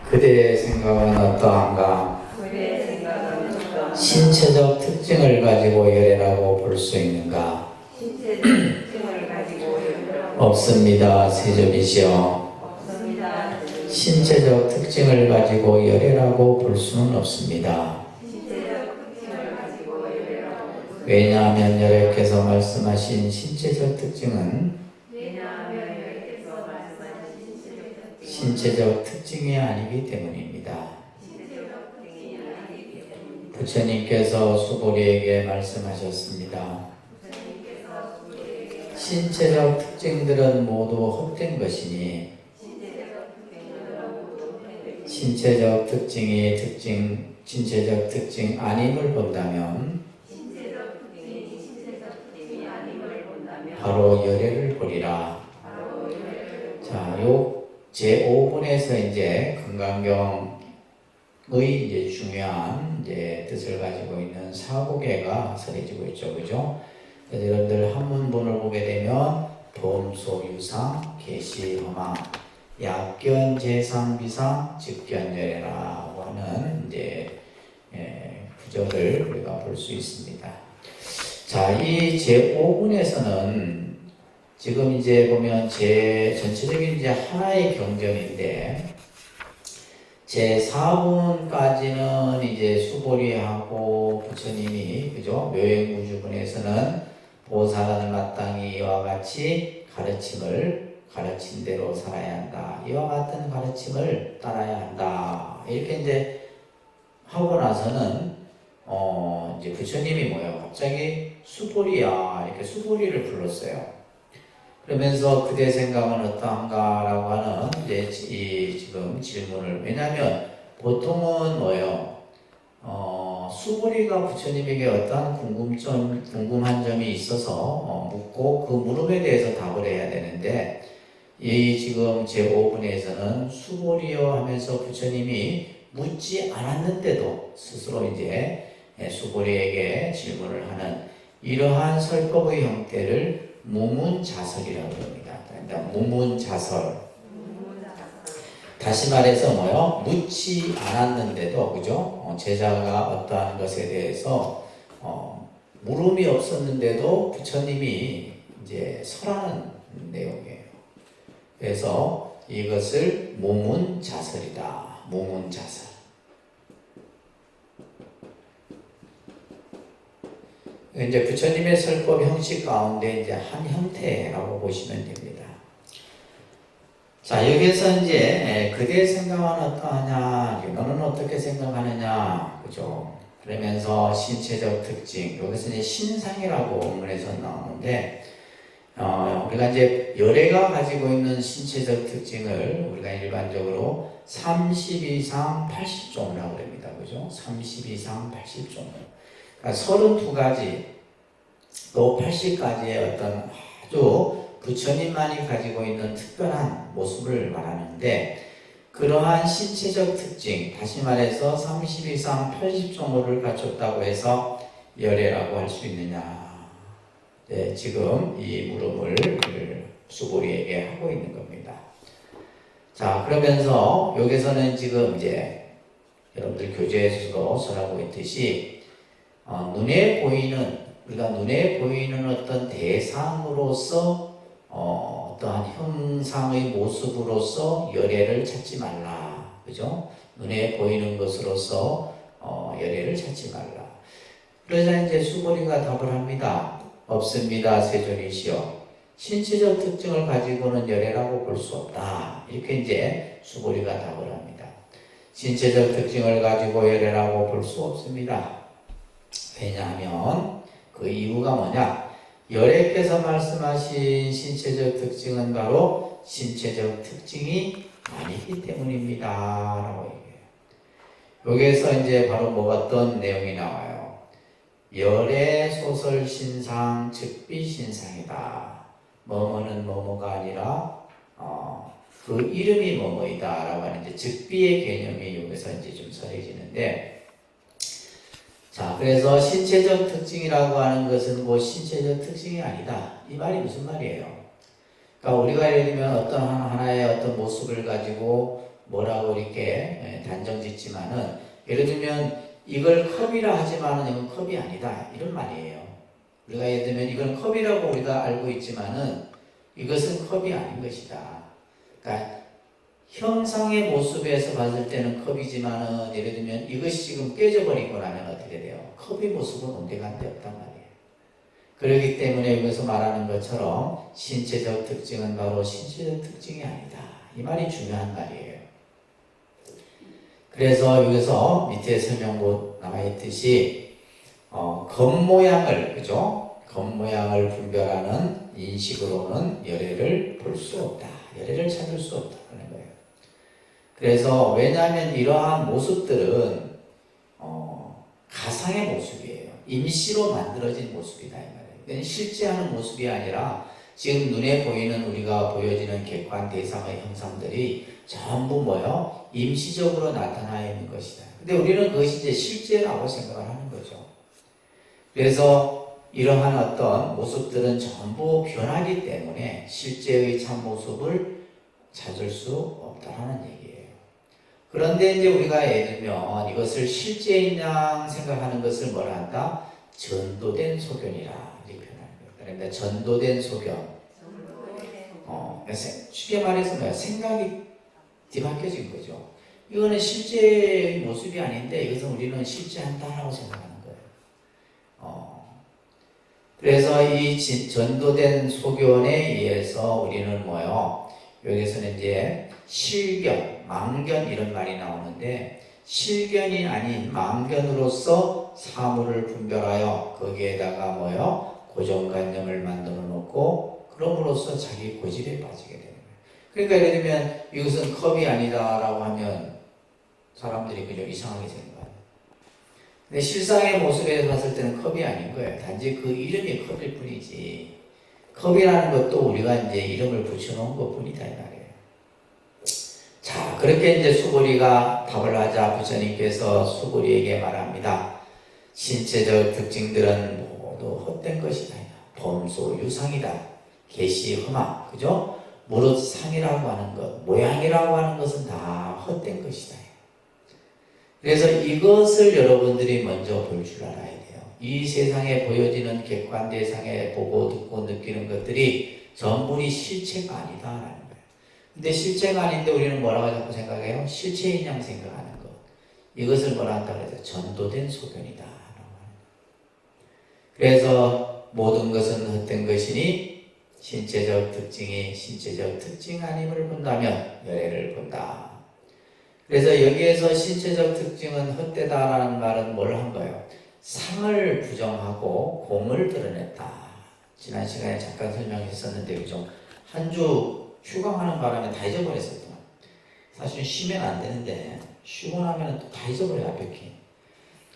그대의 생각은 어떠한가? 신체적 특징을 가지고 열애라고 볼 수 있는가? 없습니다. 세점이시여. 신체적 특징을 가지고 열애라고 볼 수는 없습니다. 왜냐하면 여러께서 말씀하신 신체적 특징은 신체적 특징이 아니기 때문입니다. 부처님께서 수보리에게 말씀하셨습니다. 신체적 특징들은 모두 헛된 것이니 신체적 특징 아님을 본다면 바로 열애를 보리라. 자, 요 제5분에서 이제 금강경의 이제 중요한 이제 뜻을 가지고 있는 사고계가 설해지고 있죠, 그죠? 그래서 여러분들 한문본을 보게 되면 범소유상, 계시허망, 약견, 재상, 비상, 직견열애라고 하는 이제 구절을 우리가 볼 수 있습니다. 자, 이 제5분에서는 지금 이제 보면 전체적인 이제 하나의 경전인데 제4분까지는 이제 수보리하고 부처님이 그죠? 묘행우주분에서는 보살은 마땅히 이와 같이 가르친 대로 살아야 한다. 이와 같은 가르침을 따라야 한다. 이렇게 이제 하고 나서는 이제 부처님이 뭐예요? 갑자기 수보리야 이렇게 수보리를 불렀어요. 그러면서 그대 생각은 어떠한가라고 하는 이제 지금 질문을, 왜냐하면 보통은 뭐예요? 수보리가 부처님에게 어떠한 궁금한 점이 있어서 묻고 그 물음에 대해서 답을 해야 되는데, 이 지금 제5분에서는 수보리여 하면서 부처님이 묻지 않았는데도 스스로 이제 수보리에게 질문을 하는 이러한 설법의 형태를 무문자설이라고 합니다. 그러니까 무문자설. 다시 말해서 뭐요? 묻지 않았는데도, 그죠? 제자가 어떠한 것에 대해서 물음이 없었는데도 부처님이 이제 설하는 내용이에요. 그래서 이것을 무문자설이다. 무문자설. 이제 부처님의 설법 형식 가운데 이제 한 형태라고 보시면 됩니다. 자, 여기서 이제 그대의 생각은 어떠하냐, 너는 어떻게 생각하느냐, 그죠? 그러면서 신체적 특징, 여기서 이제 신상이라고 원문에서 나오는데, 우리가 이제 열애가 가지고 있는 신체적 특징을 우리가 일반적으로 30 이상 80종이라고 합니다. 그죠? 30 이상 80종. 그러니까 32가지 또 80가지의 어떤 아주 부처님만이 가지고 있는 특별한 모습을 말하는데, 그러한 신체적 특징, 다시 말해서 30 이상 80종호를 갖췄다고 해서 열애라고 할 수 있느냐. 네, 지금 이 물음을 수보리에게 하고 있는 겁니다. 자, 그러면서 여기서는 지금 이제 여러분들 교재에서도 설하고 있듯이 우리가 눈에 보이는 어떤 대상으로서 어떠한 형상의 모습으로서 열애를 찾지 말라. 그죠? 눈에 보이는 것으로서 열애를 찾지 말라. 그러자 이제 수보리가 답을 합니다. 없습니다. 세존이시여. 신체적 특징을 가지고는 열애라고 볼 수 없다. 이렇게 이제 수보리가 답을 합니다. 신체적 특징을 가지고 열애라고 볼 수 없습니다. 왜냐하면 그 이유가 뭐냐? 열애께서 말씀하신 신체적 특징은 바로 신체적 특징이 아니기 때문입니다. 라고 얘기해요. 여기에서 이제 바로 어떤 내용이 나와요? 열애 소설 신상 즉비 신상이다. 뭐뭐는 뭐뭐가 아니라 그 이름이 뭐뭐이다 라고 하는 이제 즉비의 개념이 여기서 이제 좀 설해지는데, 자, 그래서 신체적 특징이라고 하는 것은 뭐 신체적 특징이 아니다. 이 말이 무슨 말이에요? 그러니까 우리가 예를 들면 어떤 하나의 어떤 모습을 가지고 뭐라고 이렇게 단정 짓지만은 예를 들면 이걸 컵이라 하지만은 이건 컵이 아니다 이런 말이에요. 우리가 예를 들면 이건 컵이라고 우리가 알고 있지만은 이것은 컵이 아닌 것이다. 그러니까 형상의 모습에서 봤을 때는 컵이지만은 예를 들면 이것이 지금 깨져버리고 나면 어떻게 돼요? 컵의 모습은 온데간데 없단 말이에요. 그렇기 때문에 여기서 말하는 것처럼 신체적 특징은 바로 신체적 특징이 아니다. 이 말이 중요한 말이에요. 그래서 여기서 밑에 설명도 나와 있듯이 겉모양을 그죠? 겉모양을 분별하는 인식으로는 열애를 볼 수 없다. 열애를 찾을 수 없다는 거예요. 그래서 왜냐하면 이러한 모습들은 가상의 모습이에요. 임시로 만들어진 모습이다 이 말이에요. 실제 하는 모습이 아니라 지금 눈에 보이는 우리가 보여지는 객관 대상의 형상들이 전부 뭐요? 임시적으로 나타나 있는 것이다. 근데 우리는 그것이 이제 실제라고 생각을 하는 거죠. 그래서 이러한 어떤 모습들은 전부 변하기 때문에 실제의 참모습을 찾을 수 없다는 얘기예요. 그런데 이제 우리가 예를 들면 이것을 실제인 양 생각하는 것을 뭐라 한다? 전도된 소견이라 이렇게 표현하는 거예요. 그러니까 전도된 소견. 쉽게 말해서 뭐야? 생각이 뒤바뀌어진 거죠. 이거는 실제의 모습이 아닌데 이것은 우리는 실제한다라고 생각하는 거예요. 그래서 이 전도된 소견에 의해서 우리는 뭐요? 여기서는 이제 실견, 망견 이런 말이 나오는데 실견이 아닌 망견으로서 사물을 분별하여 거기에다가 뭐요? 고정관념을 만들어 놓고 그럼으로써 자기 고집에 빠지게 되는 거예요. 그러니까 예를 들면 이것은 컵이 아니다라고 하면 사람들이 그냥 이상하게 생각해요. 근데 실상의 모습에서 봤을 때는 컵이 아닌 거예요. 단지 그 이름이 컵일 뿐이지. 컵이라는 것도 우리가 이제 이름을 붙여놓은 것 뿐이다 이 말이에요. 자, 그렇게 이제 수고리가 답을 하자 부처님께서 수고리에게 말합니다. 신체적 특징들은 모두 헛된 것이다. 범소 유상이다. 개시 흠악, 그죠? 무릇 상이라고 하는 것, 모양이라고 하는 것은 다 헛된 것이다. 그래서 이것을 여러분들이 먼저 볼 줄 알아야 돼요. 이 세상에 보여지는 객관 대상에 보고 듣고 느끼는 것들이 전부이 실체가 아니다라는 거예요. 근데 실체가 아닌데 우리는 뭐라고 자꾸 생각해요? 실체인 양 생각하는 것. 이것을 뭐라 한다고 해서 전도된 소견이다. 그래서 모든 것은 헛된 것이니 신체적 특징이 신체적 특징 아님을 본다면 열애를 본다. 그래서 여기에서 신체적 특징은 헛되다라는 말은 뭘 한 거예요? 상을 부정하고 공을 드러냈다. 지난 시간에 잠깐 설명했었는데 그죠? 한 주 휴강하는 바람에 다 잊어버렸었던. 사실 쉬면 안 되는데 쉬고 나면 또 다 잊어버려요 앞에.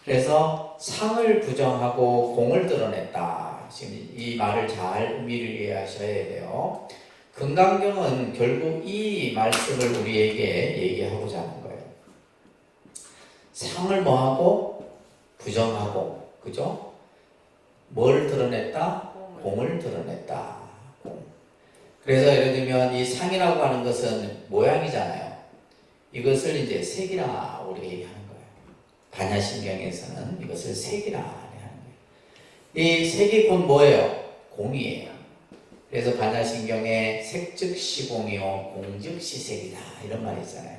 그래서 상을 부정하고 공을 드러냈다. 지금 이 말을 잘 의미를 이해하셔야 돼요. 금강경은 결국 이 말씀을 우리에게 얘기하고자 하는 거예요. 상을 뭐하고? 부정하고, 그죠? 뭘 드러냈다? 공을 드러냈다. 그래서 예를 들면 이 상이라고 하는 것은 모양이잖아요. 이것을 이제 색이라 우리가 얘기하는 거예요. 반야신경에서는 이것을 색이라 하는 거예요. 이 색이 곧 뭐예요? 공이에요. 그래서 반야신경에 색즉 시공이요 공즉 시색이다 이런 말이 있잖아요.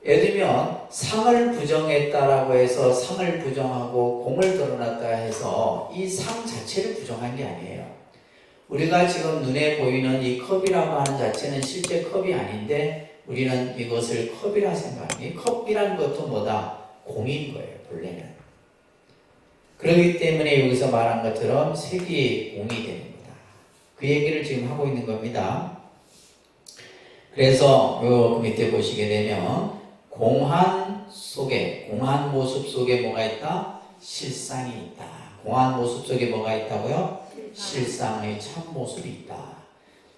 예를 들면 상을 부정했다라고 해서 상을 부정하고 공을 드러났다 해서 이 상 자체를 부정한 게 아니에요. 우리가 지금 눈에 보이는 이 컵이라고 하는 자체는 실제 컵이 아닌데 우리는 이것을 컵이라 생각하니 컵이라는 것도 뭐다? 공인 거예요 본래는. 그렇기 때문에 여기서 말한 것처럼 색이 공이 되는 거다. 그 얘기를 지금 하고 있는 겁니다. 그래서 요 밑에 보시게 되면 공한 속에, 공한 모습 속에 뭐가 있다? 실상이 있다. 공한 모습 속에 뭐가 있다고요? 실상의 참모습이 있다.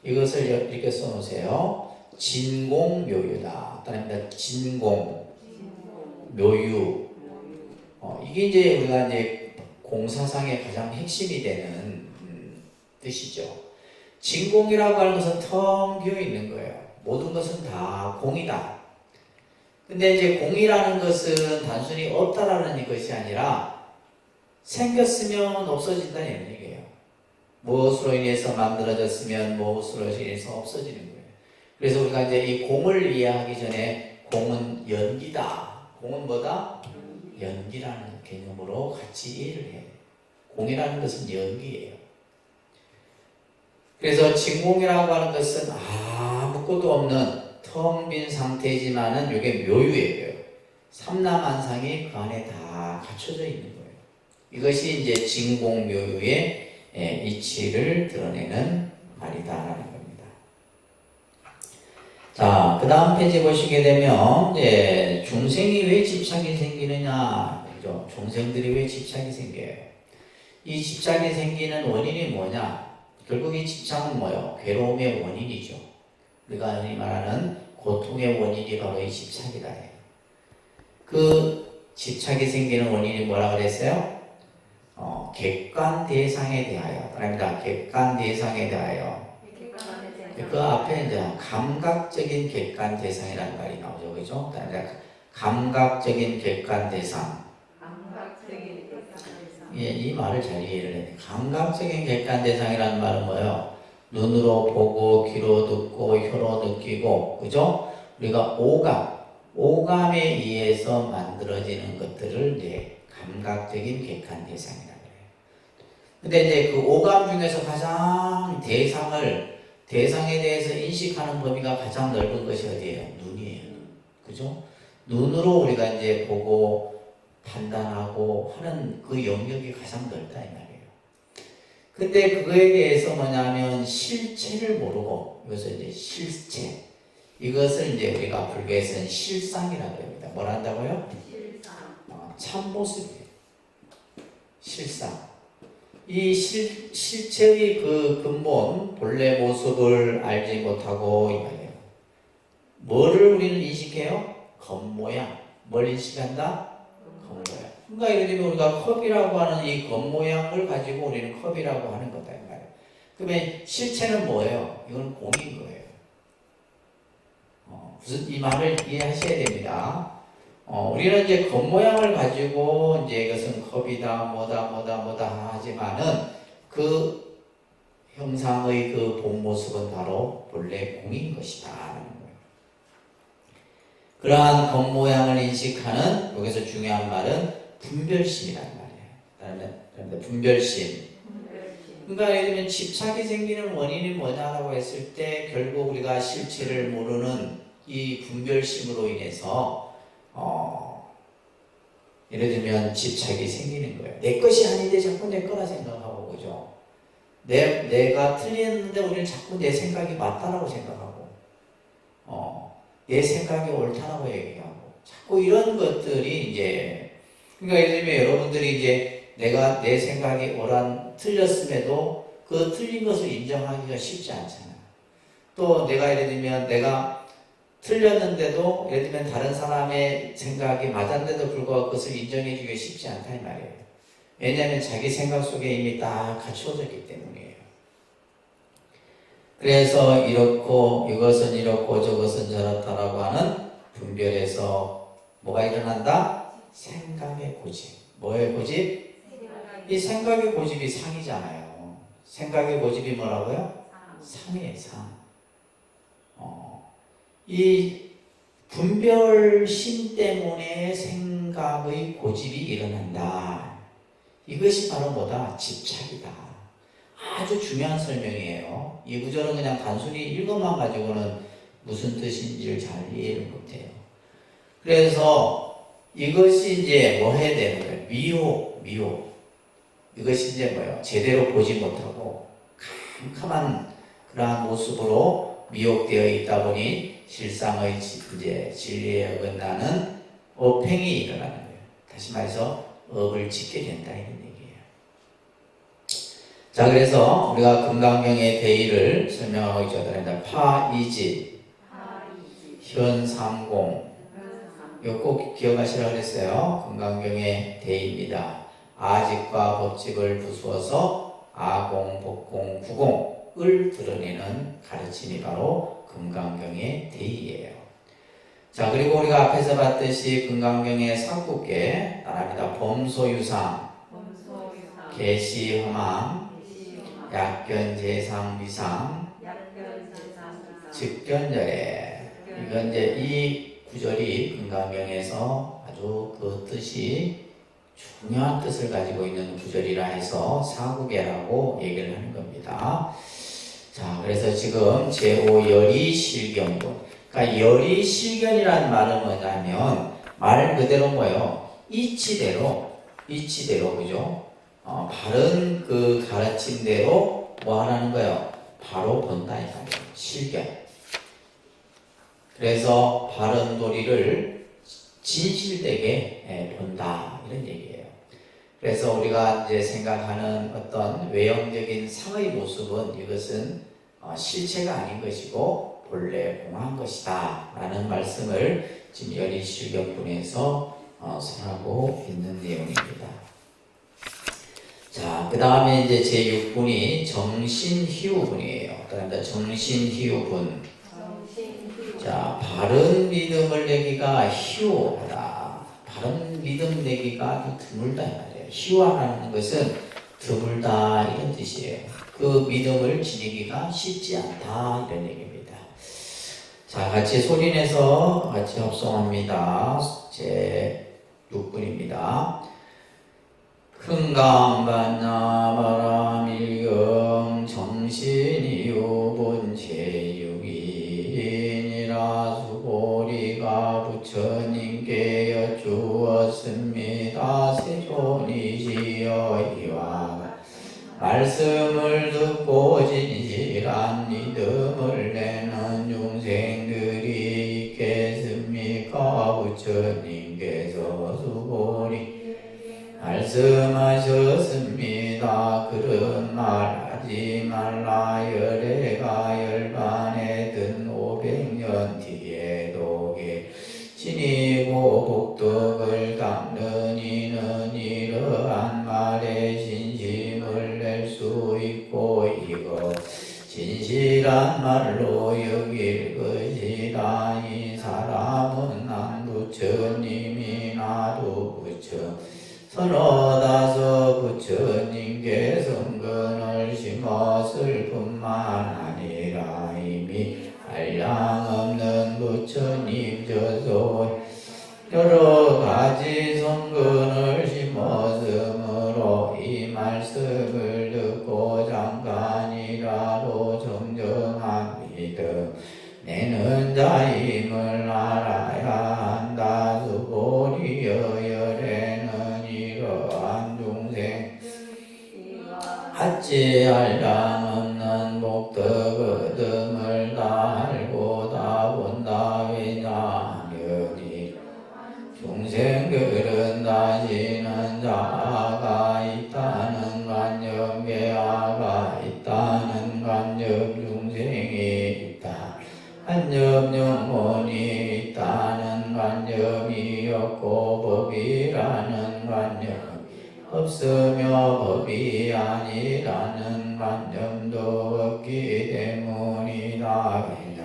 이것을 이렇게 써놓으세요. 진공묘유다. 따릅니다. 진공, 묘유. 이게 이제 우리가 이제 공사상의 가장 핵심이 되는 뜻이죠. 진공이라고 하는 것은 텅 비어 있는 거예요. 모든 것은 다 공이다. 근데 이제 공이라는 것은 단순히 없다라는 것이 아니라 생겼으면 없어진다는 얘기예요. 무엇으로 인해서 만들어졌으면 무엇으로 인해서 없어지는 거예요. 그래서 우리가 이제 이 공을 이해하기 전에 공은 연기다. 공은 뭐다? 연기라는 개념으로 같이 이해를 해요. 공이라는 것은 연기예요. 그래서 진공이라고 하는 것은 아무것도 없는 텅 빈 상태이지만은 이게 묘유예요. 삼라만상이 그 안에 다 갖춰져 있는 거예요. 이것이 이제 진공묘유의 이치를 드러내는 말이다라는 겁니다. 자, 그 다음 페이지 보시게 되면 이제 중생이 왜 집착이 생기느냐, 그죠? 중생들이 왜 집착이 생겨요? 이 집착이 생기는 원인이 뭐냐? 결국 이 집착은 뭐예요? 괴로움의 원인이죠. 우리가 흔히 말하는 고통의 원인이 바로 이 집착이다. 그 집착이 생기는 원인이 뭐라 그랬어요? 객관 대상에 대하여. 아닙니다. 객관 대상에 대하여. 그 앞에 이제 감각적인 객관 대상이라는 말이 나오죠. 그죠? 그다음에 감각적인 객관 대상. 예, 이 말을 잘 이해를 해야 돼요. 감각적인 객관 대상이라는 말은 뭐예요? 눈으로 보고, 귀로 듣고, 혀로 느끼고, 그죠? 우리가 오감에 의해서 만들어지는 것들을 이제 감각적인 객관 대상이라고 해요. 근데 이제 그 오감 중에서 가장 대상에 대해서 인식하는 범위가 가장 넓은 것이 어디예요? 눈이에요. 그죠? 눈으로 우리가 이제 보고, 판단하고 하는 그 영역이 가장 넓다 이 말이에요. 근데 그거에 대해서 뭐냐면 실체를 모르고 이것을 이제 실체, 이것을 이제 우리가 불교에서는 실상이라고 합니다. 뭘 한다고요? 실상. 참모습이에요. 실상. 이 실체의 그 근본 본래 모습을 알지 못하고 이 말이에요. 뭐를 우리는 인식해요? 겉모양. 뭘 인식한다? 겉모양. 그러니까 예를 들면 우리가 컵이라고 하는 이 겉모양을 가지고 우리는 컵이라고 하는 거다 이 말이에요. 그러면 실체는 뭐예요? 이건 공인 거예요. 무슨 이 말을 이해하셔야 됩니다. 우리는 이제 겉모양을 가지고 이제 이것은 컵이다 뭐다 하지만은 그 형상의 그 본 모습은 바로 본래 공인 것이다 하는 거예요. 그러한 겉모양을 인식하는 여기서 중요한 말은 분별심이라는 말이에요. 그런데 분별심. 그러니까 예를 들면 집착이 생기는 원인이 뭐냐라고 했을 때 결국 우리가 실체를 모르는 이 분별심으로 인해서 예를 들면 집착이 생기는 거예요. 내 것이 아닌데 자꾸 내 거라 생각하고, 그죠? 내가 틀렸는데 우리는 자꾸 내 생각이 맞다라고 생각하고, 내 생각이 옳다라고 얘기하고, 자꾸 이런 것들이 이제, 그러니까 예를 들면 여러분들이 이제 내가 내 생각이 틀렸음에도 그 틀린 것을 인정하기가 쉽지 않잖아요. 또 내가 예를 들면 내가 틀렸는데도 예를 들면 다른 사람의 생각이 맞았는데도 불구하고 그것을 인정해 주기가 쉽지 않다 이 말이에요. 왜냐하면 자기 생각 속에 이미 다 갖추어졌기 때문이에요. 그래서 이렇고 이것은 이렇고 저것은 저렇다라고 하는 분별에서 뭐가 일어난다? 생각의 고집. 뭐의 고집? 이 생각의 고집이 상이잖아요. 생각의 고집이 뭐라고요? 상이에요, 상. 이 분별심 때문에 생각의 고집이 일어난다. 이것이 바로 뭐다? 집착이다. 아주 중요한 설명이에요. 이 구절은 그냥 단순히 읽어만 가지고는 무슨 뜻인지를 잘 이해를 못해요. 그래서 이것이 이제 뭐 해야 되는 거예요? 미혹. 이것이 이제 뭐예요? 제대로 보지 못하고 캄캄한 그러한 모습으로 미혹되어 있다 보니 실상의 이제 진리에 어긋나는 업행이 일어나는 거예요. 다시 말해서 업을 짓게 된다 이런 얘기예요. 자, 그래서 우리가 금강경의 대의를 설명하고 있죠. 파이지, 현삼공. 이거 꼭 기억하시라고 그랬어요. 금강경의 대의입니다. 아집과 법집을 부수어서 아공, 법공, 구공을 드러내는 가르침이 바로 금강경의 대의예요. 자, 그리고 우리가 앞에서 봤듯이 금강경의 사구계 나랍니다. 범소유상, 계시허망, 약견재상비상, 즉견절에. 이건 이제 이 구절이 금강경에서 아주 그 뜻이 중요한 뜻을 가지고 있는 구절이라 해서 사구계라고 얘기를 하는 겁니다. 자, 그래서 지금 제5 열이실견분. 그러니까 열이실견이라는 말은 뭐냐면 말 그대로 뭐예요? 이치대로, 그죠? 바른 그 가르침대로 뭐 하라는 거예요? 바로 본다 이 말이에요. 실견. 그래서 바른 도리를 진실되게 본다 이런 얘기예요. 그래서 우리가 이제 생각하는 어떤 외형적인 상의 모습은 이것은 실체가 아닌 것이고 본래 공한 것이다 라는 말씀을 지금 열이실견분에서 선하고 있는 내용입니다. 자, 그 다음에 이제 제6분이 정신희우분이에요. 그다음에 정신희우분. 자, 바른 믿음을 내기가 희우하다. 바른 믿음 내기가 드물다 이 말이에요. 희우하라는 것은 드물다 이런 뜻이에요. 그 믿음을 지니기가 쉽지 않다 이런 얘기입니다. 자, 같이 소리내서 같이 합성합니다. 제6분입니다. 흥강반야바라밀경 정신이유분 제6인이라 수고리가 부처님께 여쭈었습니다. 세존이시여 이와 말씀을 듣고 진실한 믿음을 내는 중생들이 있겠습니까? 부처님께서 수고리 말씀하셨습니다. 그런 말 하지 말라. 열애가 열반에 든 500년 뒤에도 진이고 복덕을 닦는 이는 이러한 말에 진심을 낼 수 있고 이거 진실한 말로 여길 것이다. 이 사람은 난 부처님이 나도 부처 서너다섯 부처님께 성근을 심었을 뿐만 아니라 이미 한량없는 부처님 저소 여러 가지 성근을 심었으므로 이 말씀을 듣고 잠깐이라도 정정한 믿음 내는 자임을 알아야 한다. 수고리여 열애는 이러한 중생 받지 알량 없는 복덕 얻음을 다 알고 다 본다. 왜냐하면 중생들은 다시는 자아가 있다는 관념, 개아가 있다는 관념, 중생이 있다 관념, 영혼이 있다는 관념이 없고 법이라는 관념 없으며 법이 아니라는 관념도 없기 때문이다. 왜냐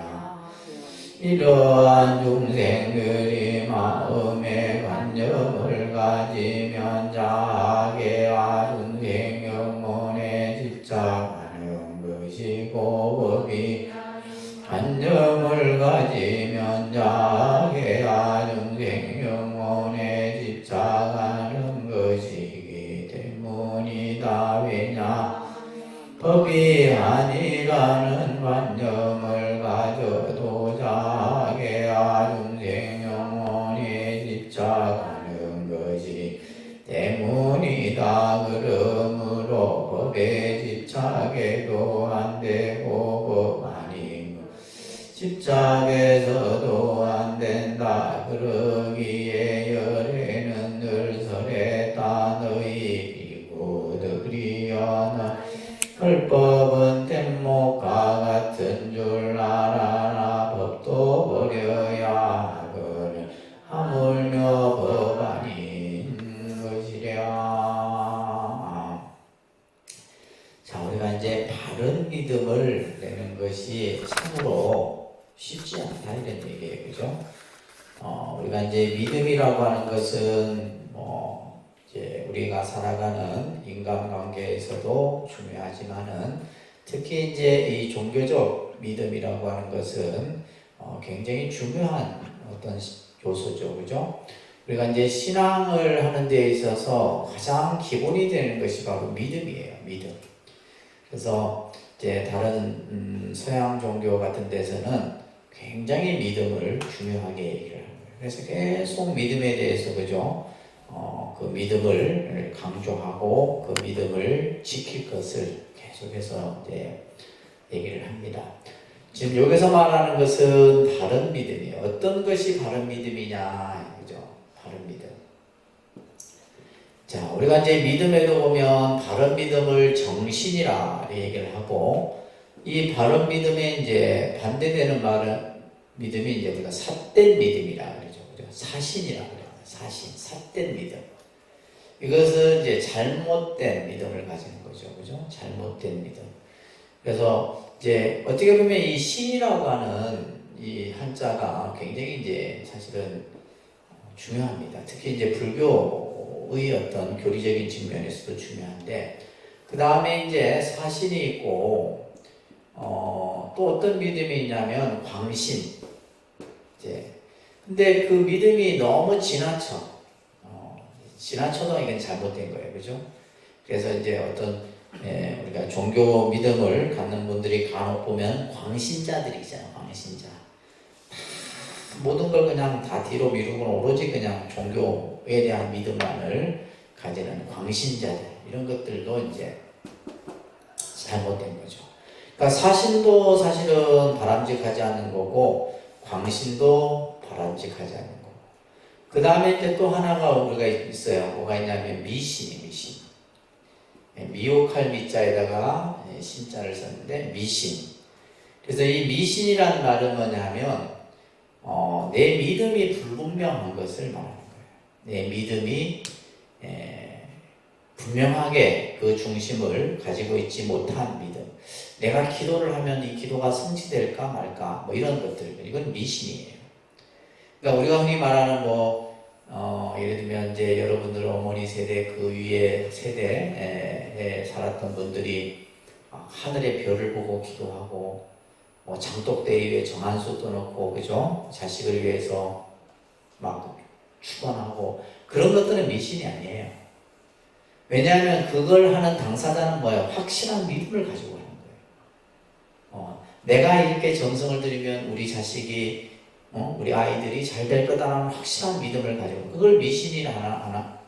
이러한 중생들이 마음의 관념을 가지면 자아계와 중생 영혼에 집착하는 것이고 법이 관념을 가지면 자아계와 중생 영혼에 집착하는 것이기 때문이다. 왜냐 법이 아니라는 관념을 가져도 자아계와 중생 영혼에 집착하는 것이 때문이다. 그러므로 법에 집착해도 안 되고 법 아닌 것 집착해서도 안 된다. 그러기에 열애는 늘 설했다. 너희 비구들이여 율법은 뗏목과 같은 줄 알아라. 법도 버려야 하거늘 하물며 법 아닌 것이랴. 자, 우리가 이제 바른 믿음을 내는 것이 참으로 우리가 이제 믿음이라고 하는 것은 뭐 이제 우리가 살아가는 인간관계에서도 중요하지만은 특히 이제 이 종교적 믿음이라고 하는 것은 굉장히 중요한 어떤 요소죠, 그죠? 우리가 이제 신앙을 하는 데 있어서 가장 기본이 되는 것이 바로 믿음이에요, 믿음. 그래서 이제 다른 서양 종교 같은 데서는 굉장히 믿음을 중요하게 얘기를 합니다. 그래서 계속 믿음에 대해서 그죠? 그 믿음을 강조하고 그 믿음을 지킬 것을 계속해서 이제 얘기를 합니다. 지금 여기서 말하는 것은 바른 믿음이에요. 어떤 것이 바른 믿음이냐, 그죠? 바른 믿음. 자, 우리가 이제 믿음에도 보면 바른 믿음을 정신이라 얘기를 하고, 이 바른 믿음에 이제 반대되는 말은 믿음이 이제 우리가 삿된 믿음이라 그러죠. 사신이라 그래요. 사신, 삿된 믿음. 이것은 이제 잘못된 믿음을 가지는 거죠. 그죠? 잘못된 믿음. 그래서 이제 어떻게 보면 이 신이라고 하는 이 한자가 굉장히 이제 사실은 중요합니다. 특히 이제 불교의 어떤 교리적인 측면에서도 중요한데, 그 다음에 이제 사신이 있고, 또 어떤 믿음이 있냐면 광신. 이제 근데 그 믿음이 너무 지나쳐도 이건 잘못된 거예요, 그죠? 그래서 이제 어떤 우리가 종교 믿음을 갖는 분들이 간혹 보면 광신자들이 있잖아요, 광신자. 모든 걸 그냥 다 뒤로 미루고 오로지 그냥 종교에 대한 믿음만을 가지는 광신자들, 이런 것들도 이제 잘못된 거죠. 그러니까 사신도 사실은 바람직하지 않은 거고, 광신도 바람직하지 않은 거고. 그 다음에 이제 또 하나가 우리가 있어요. 뭐가 있냐면 미신. 미혹할 미자에다가 신자를 썼는데 미신. 그래서 이 미신이라는 말은 뭐냐면 내 믿음이 불분명한 것을 말하는 거예요. 내 믿음이 분명하게 그 중심을 가지고 있지 못한 믿음. 내가 기도를 하면 이 기도가 성취될까 말까 뭐 이런 것들, 이건 미신이에요. 그러니까 우리가 흔히 말하는 예를 들면 이제 여러분들 어머니 세대 그 위에 세대에 살았던 분들이 하늘의 별을 보고 기도하고 장독대 위에 정한수 떠놓고 그죠? 자식을 위해서 막 축원하고 그런 것들은 미신이 아니에요. 왜냐하면 그걸 하는 당사자는 뭐예요? 확실한 믿음을 가지고 하는 거예요. 내가 이렇게 정성을 들이면 우리 자식이 우리 아이들이 잘 될 거다라는 확실한 믿음을 가지고 그걸 미신이라 하나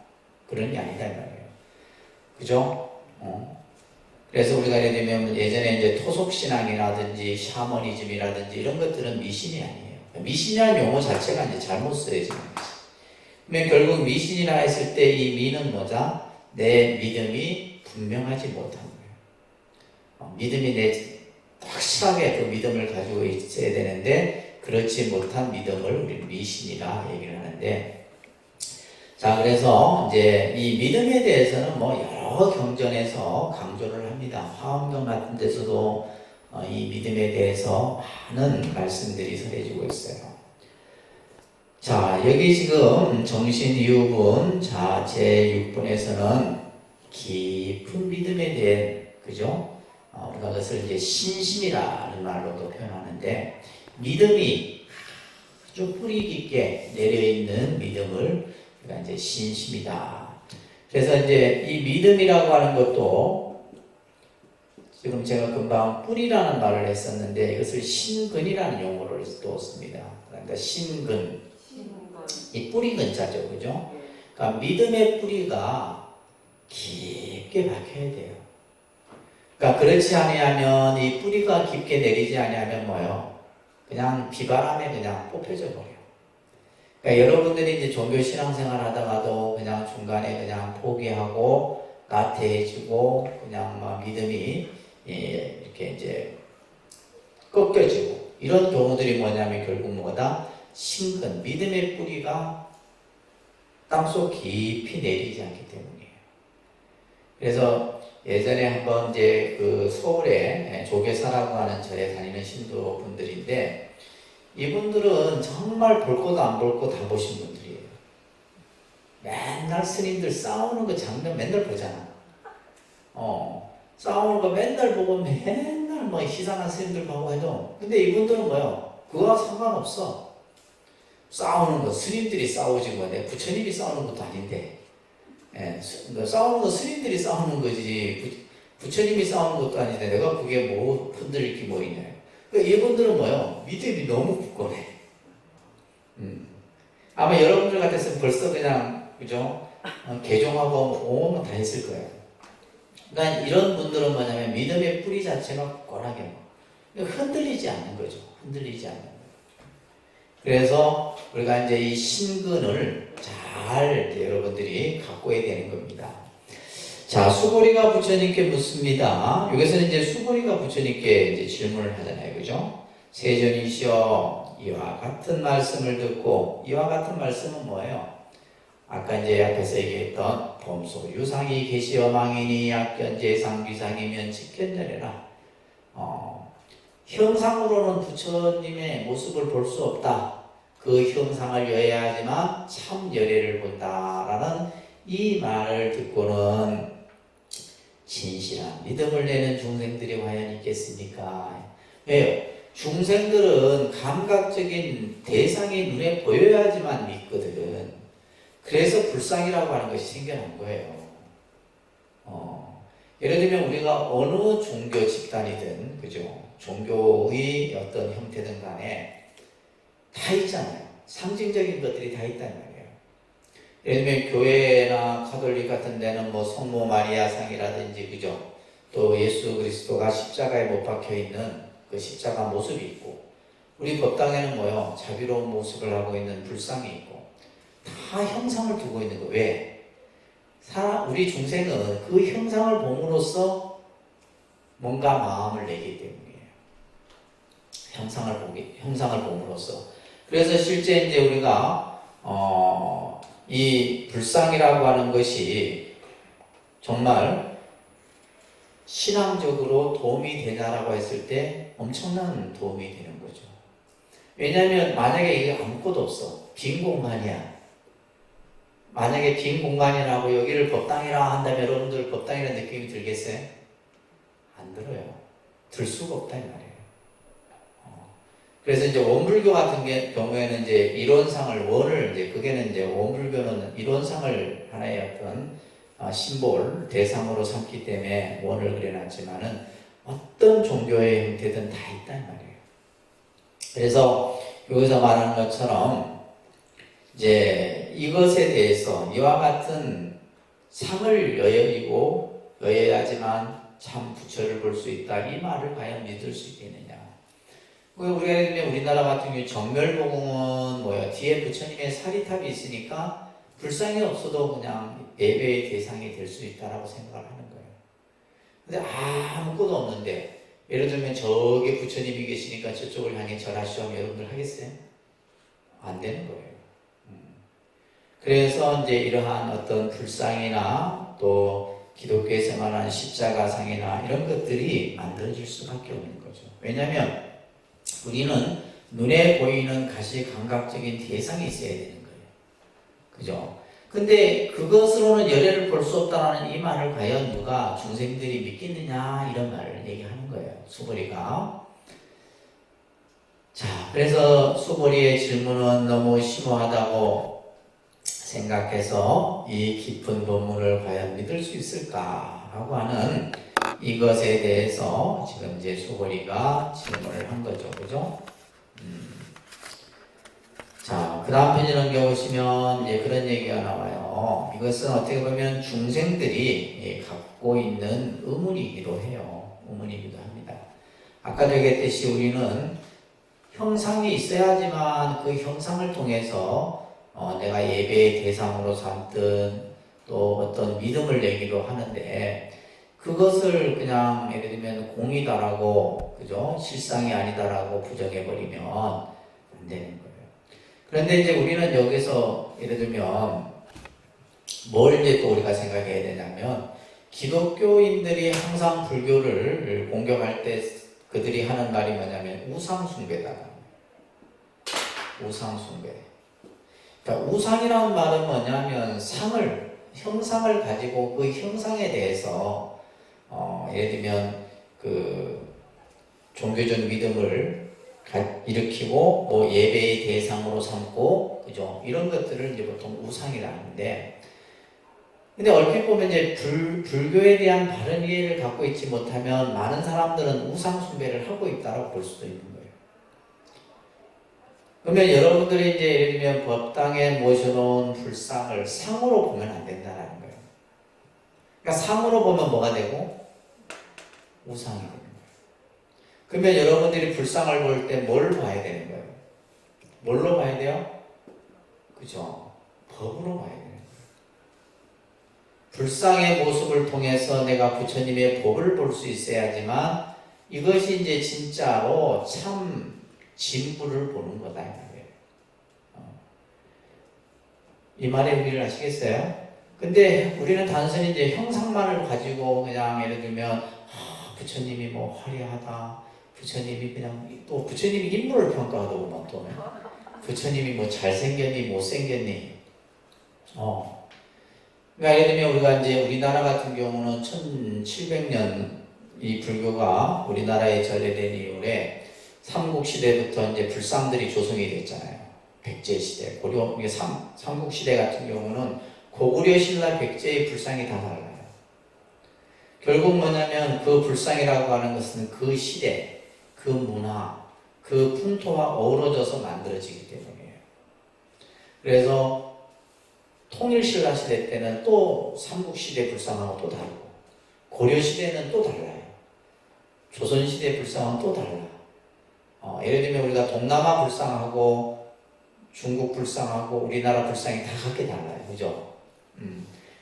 그런 게 아니다 이 말이에요. 그죠? 그래서 우리가 예를 들면 예전에 이제 토속신앙이라든지 샤머니즘이라든지 이런 것들은 미신이 아니에요. 미신이라는 용어 자체가 이제 잘못 쓰여지는 거지. 그러면 결국 미신이라 했을 때 이 미는 뭐다? 내 믿음이 분명하지 못한 거예요. 믿음이 확실하게 그 믿음을 가지고 있어야 되는데 그렇지 못한 믿음을 우리 미신이라 얘기를 하는데, 자, 그래서 이제 이 믿음에 대해서는 뭐 여러 경전에서 강조를 합니다. 화엄경 같은 데서도 이 믿음에 대해서 많은 말씀들이 전해지고 있어요. 자, 여기 지금 정신이유분, 자, 제6분에서는 깊은 믿음에 대한, 그죠? 우리가 그것을 이제 신심이라는 말로도 표현하는데, 믿음이 아주 뿌리 깊게 내려있는 믿음을 우리가 이제 신심이다. 그래서 이제 이 믿음이라고 하는 것도 지금 제가 금방 뿌리라는 말을 했었는데 이것을 신근이라는 용어를 또 씁니다. 그러니까 신근. 이 뿌리 근자죠, 그죠? 그러니까 믿음의 뿌리가 깊게 박혀야 돼요. 그러니까 그렇지 아니하면 이 뿌리가 깊게 내리지 아니하면 뭐요? 그냥 비바람에 그냥 뽑혀져 버려요. 그러니까 여러분들이 이제 종교 신앙생활 하다가도 그냥 중간에 그냥 포기하고 나태해지고 그냥 막 믿음이 이렇게 이제 꺾여지고 이런 경우들이 뭐냐면 결국 뭐다? 신근, 믿음의 뿌리가 땅속 깊이 내리지 않기 때문이에요. 그래서 예전에 한번 이제 그 서울에 조계사라고 하는 절에 다니는 신도분들인데 이분들은 정말 볼 것도 안 볼 거 다 보신 분들이에요. 맨날 스님들 싸우는 거 장면 맨날 보잖아. 싸우는 거 맨날 보고 맨날 뭐 희생한 스님들 보고 해도, 근데 이분들은 뭐요? 그거와 상관없어. 싸우는 거 스님들이 싸우지 뭐 내 부처님이 싸우는 것도 아닌데, 싸우는 거 스님들이 싸우는 거지 부처님이 싸우는 것도 아닌데 내가 그게 뭐 흔들릴 게 뭐 있냐. 그러니까 이분들은 뭐요? 믿음이 너무 굳건해. 아마 여러분들 같았으면 벌써 그냥 그죠? 개종하고 오면 다 했을 거예요. 그러니까 이런 분들은 뭐냐면 믿음의 뿌리 자체가 굳건하게 흔들리지 않는 거죠. 흔들리지 않는 거죠. 그래서 우리가 이제 이 신근을 잘 여러분들이 갖고야 되는 겁니다. 자, 수고리가 부처님께 묻습니다. 여기서는 이제 수고리가 부처님께 이제 질문을 하잖아요. 그죠? 세존이시여, 이와 같은 말씀을 듣고, 이와 같은 말씀은 뭐예요? 아까 이제 앞에서 얘기했던 범소 유상이 계시어 망이니 약견제상 비상이면 직견전해라. 형상으로는 부처님의 모습을 볼 수 없다. 그 형상을 여해야지만 참 열애를 본다라는 이 말을 듣고는 진실한 믿음을 내는 중생들이 과연 있겠습니까? 왜요? 중생들은 감각적인 대상이 눈에 보여야지만 믿거든. 그래서 불상이라고 하는 것이 생겨난 거예요. 예를 들면 우리가 어느 종교 집단이든, 그죠? 종교의 어떤 형태든 간에 다 있잖아요. 상징적인 것들이 다 있단 말이에요. 예를 들면 교회나 가톨릭 같은 데는 뭐 성모 마리아 상이라든지, 그죠? 또 예수 그리스도가 십자가에 못 박혀 있는 그 십자가 모습이 있고, 우리 법당에는 뭐요? 자비로운 모습을 하고 있는 불상이 있고, 다 형상을 두고 있는 거예요. 왜? 우리 중생은 그 형상을 봄으로써 뭔가 마음을 내기 때문이에요. 형상을 봄으로써. 그래서 실제 이제 우리가 이 불상이라고 하는 것이 정말 신앙적으로 도움이 되냐라고 했을 때 엄청난 도움이 되는 거죠. 왜냐하면 만약에 이게 아무것도 없어. 빈 공간이야. 만약에 빈 공간이라고 여기를 법당이라 한다면 여러분들 법당이라는 느낌이 들겠어요? 안 들어요. 들 수가 없다 이 말이에요. 그래서 이제 원불교 같은 경우에는 이제 이론상을 원을 이제 그게는 이제 원불교는 이론상을 하나의 어떤 심볼 대상으로 삼기 때문에 원을 그려놨지만은 어떤 종교의 형태든 다 있다 이 말이에요. 그래서 여기서 말하는 것처럼 이제 이것에 대해서 이와 같은 상을 여여야지만 참 부처를 볼 수 있다. 이 말을 과연 믿을 수 있겠느냐. 우리가 우리나라 같은 경우 정멸보궁은 뭐야? 뒤에 부처님의 사리탑이 있으니까 불상이 없어도 그냥 예배의 대상이 될 수 있다라고 생각을 하는 거예요. 근데 아무것도 없는데 예를 들면 저기 부처님이 계시니까 저쪽을 향해 절하시오 하면 여러분들 하겠어요? 안 되는 거예요. 그래서 이제 이러한 어떤 불상이나 또 기독교에서 말하는 십자가상이나 이런 것들이 만들어질 수밖에 없는 거죠. 왜냐하면 우리는 눈에 보이는 가시감각적인 대상이 있어야 되는 거예요. 그죠? 근데 그것으로는 열애를 볼 수 없다는 이 말을 과연 누가 중생들이 믿겠느냐 이런 말을 얘기하는 거예요. 수고리가. 자, 그래서 수고리의 질문은 너무 심오하다고 생각해서 이 깊은 본문을 과연 믿을 수 있을까라고 하는 이것에 대해서 지금 이제 수고리가 질문을 한 거죠. 그죠? 자, 그 다음 페이지 넘겨보시면 이제 그런 얘기가 나와요. 이것은 어떻게 보면 중생들이 갖고 있는 의문이기도 해요. 의문이기도 합니다. 아까도 얘기했듯이 우리는 형상이 있어야지만 그 형상을 통해서 내가 예배의 대상으로 삼든 또 어떤 믿음을 내기도 하는데 그것을 그냥 예를 들면 공이다라고 그죠? 실상이 아니다라고 부정해버리면 안 되는 거예요. 그런데 이제 우리는 여기서 예를 들면 뭘 이제 또 우리가 생각해야 되냐면 기독교인들이 항상 불교를 공경할 때 그들이 하는 말이 뭐냐면 우상숭배다. 우상 숭배. 그러니까 우상이라는 말은 뭐냐면 형상을 가지고 그 형상에 대해서 예를 들면 그 종교적 믿음을 일으키고 뭐 예배의 대상으로 삼고 그죠? 이런 것들을 이제 보통 우상이라는데, 근데 얼핏 보면 이제 불교에 대한 바른 이해를 갖고 있지 못하면 많은 사람들은 우상 숭배를 하고 있다고 볼 수도 있는 거예요. 그러면 여러분들이 이제 예를 들면 법당에 모셔놓은 불상을 상으로 보면 안 된다는 거예요. 그러니까 상으로 보면 뭐가 되고 우상이 되는 거예요. 그러면 여러분들이 불상을 볼 때 뭘 봐야 되는 거예요? 뭘로 봐야 돼요? 그죠? 법으로 봐야 돼요. 불상의 모습을 통해서 내가 부처님의 법을 볼 수 있어야지만 이것이 이제 진짜로 참 진부를 보는 거다 이 말이에요. 이 말의 의미를 아시겠어요? 근데 우리는 단순히 이제 형상만을 가지고 그냥 예를 들면 부처님이 뭐 화려하다, 부처님이 그냥 또 부처님이 인물을 평가하더구만 또 부처님이 뭐 잘생겼니 못생겼니. 그러니까 예를 들면 우리가 이제 우리나라 같은 경우는 1700년 이 불교가 우리나라에 전래된 이후에 삼국시대부터 이제 불상들이 조성이 됐잖아요. 백제시대, 고려, 삼국시대 같은 경우는 고구려 신라 백제의 불상이 다 달라요. 결국 뭐냐면 그 불상이라고 하는 것은 그 시대, 그 문화, 그 풍토와 어우러져서 만들어지기 때문이에요. 그래서 통일신라 시대 때는 또 삼국시대 불상하고 또 다르고, 고려시대는 또 달라요. 조선시대 불상은 또 달라. 예를 들면 우리가 동남아 불상하고 중국 불상하고 우리나라 불상이 다 각기 달라요. 그죠?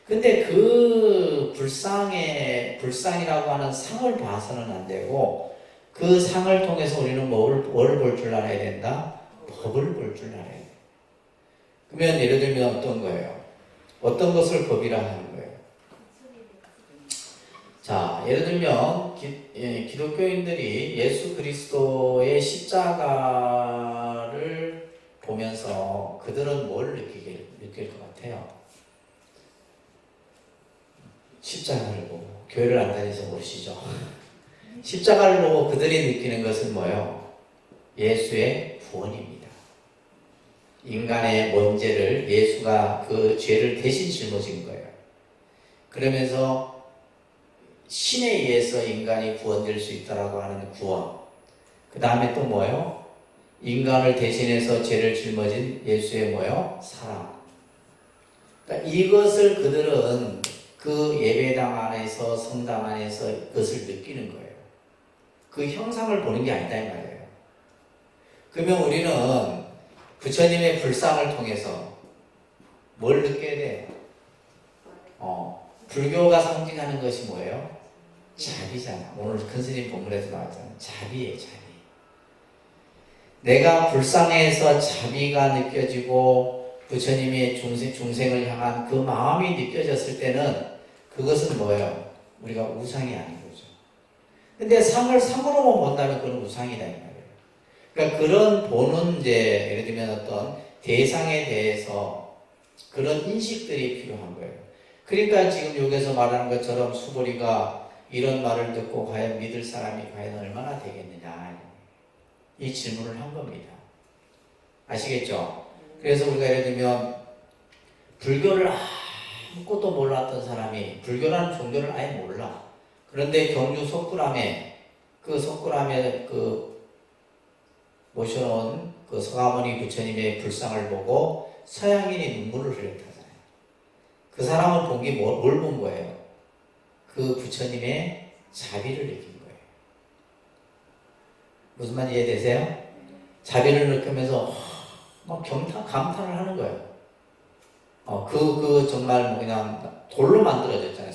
근데 그 불상이라고 하는 상을 봐서는 안 되고, 그 상을 통해서 우리는 뭘 볼 줄 알아야 된다? 법을 볼 줄 알아야 돼. 그러면 예를 들면 어떤 거예요? 어떤 것을 법이라 하는 거예요? 자, 예를 들면 기독교인들이 예수 그리스도의 십자가를 보면서 그들은 뭘 느낄 것 같아요? 십자가를 보고, 교회를 안 다니셔서 모르시죠? 십자가를 보고 그들이 느끼는 것은 뭐예요? 예수의 구원입니다. 인간의 문제를 예수가 그 죄를 대신 짊어진 거예요. 그러면서 신에 의해서 인간이 구원될 수 있다라고 하는 구원. 그 다음에 또 뭐예요? 인간을 대신해서 죄를 짊어진 예수의 뭐예요? 사랑. 그러니까 이것을 그들은 그 예배당 안에서, 성당 안에서 그것을 느끼는 거예요. 그 형상을 보는 게 아니다 이 말이에요. 그러면 우리는 부처님의 불상을 통해서 뭘 느껴야 돼요? 불교가 상징하는 것이 뭐예요? 자비잖아. 오늘 큰 스님 본문에서 나왔잖아. 자비예요, 자비. 내가 불쌍해서 자비가 느껴지고 부처님의 중생을 향한 그 마음이 느껴졌을 때는 그것은 뭐예요? 우리가 우상이 아닌 거죠. 근데 상을 상으로만 본다면 그건 우상이다 이 말이에요. 그러니까 그런 보는 이제 예를 들면 어떤 대상에 대해서 그런 인식들이 필요한 거예요. 그러니까 지금 여기서 말하는 것처럼 수보리가 이런 말을 듣고 과연 믿을 사람이 과연 얼마나 되겠느냐 이 질문을 한 겁니다. 아시겠죠? 그래서 우리가 예를 들면 불교를 아무것도 몰랐던 사람이 불교라는 종교를 아예 몰라. 그런데 경주 석굴암에 모셔놓은 그 서가모니 부처님의 불상을 보고 서양인이 눈물을 흘렸다잖아요. 그 사람은 본 게 뭘 본 거예요? 그 부처님의 자비를 느낀 거예요. 무슨 말 이해되세요? 자비를 느끼면서 막 감탄을 하는 거예요. 정말 뭐 그냥 돌로 만들어졌잖아요.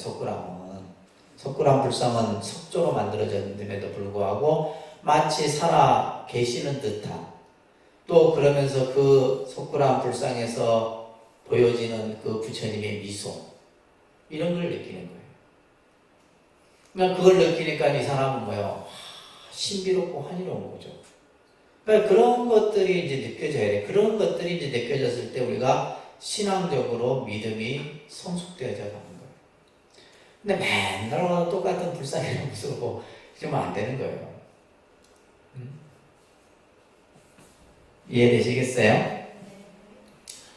석굴암 불상은 석조로 만들어졌는데도 불구하고 마치 살아 계시는 듯한, 또 그러면서 그 석굴암 불상에서 보여지는 그 부처님의 미소, 이런 걸 느끼는 거예요. 그러니까 그걸 느끼니까 이 사람은 뭐예요? 신비롭고 환희로운 거죠. 그러니까 그런 것들이 이제 느껴져야 돼. 그런 것들이 이제 느껴졌을 때 우리가 신앙적으로 믿음이 성숙되어져 가는 거예요. 근데 맨날 똑같은 불쌍한 모습으로 이러면 안 되는 거예요. 이해되시겠어요?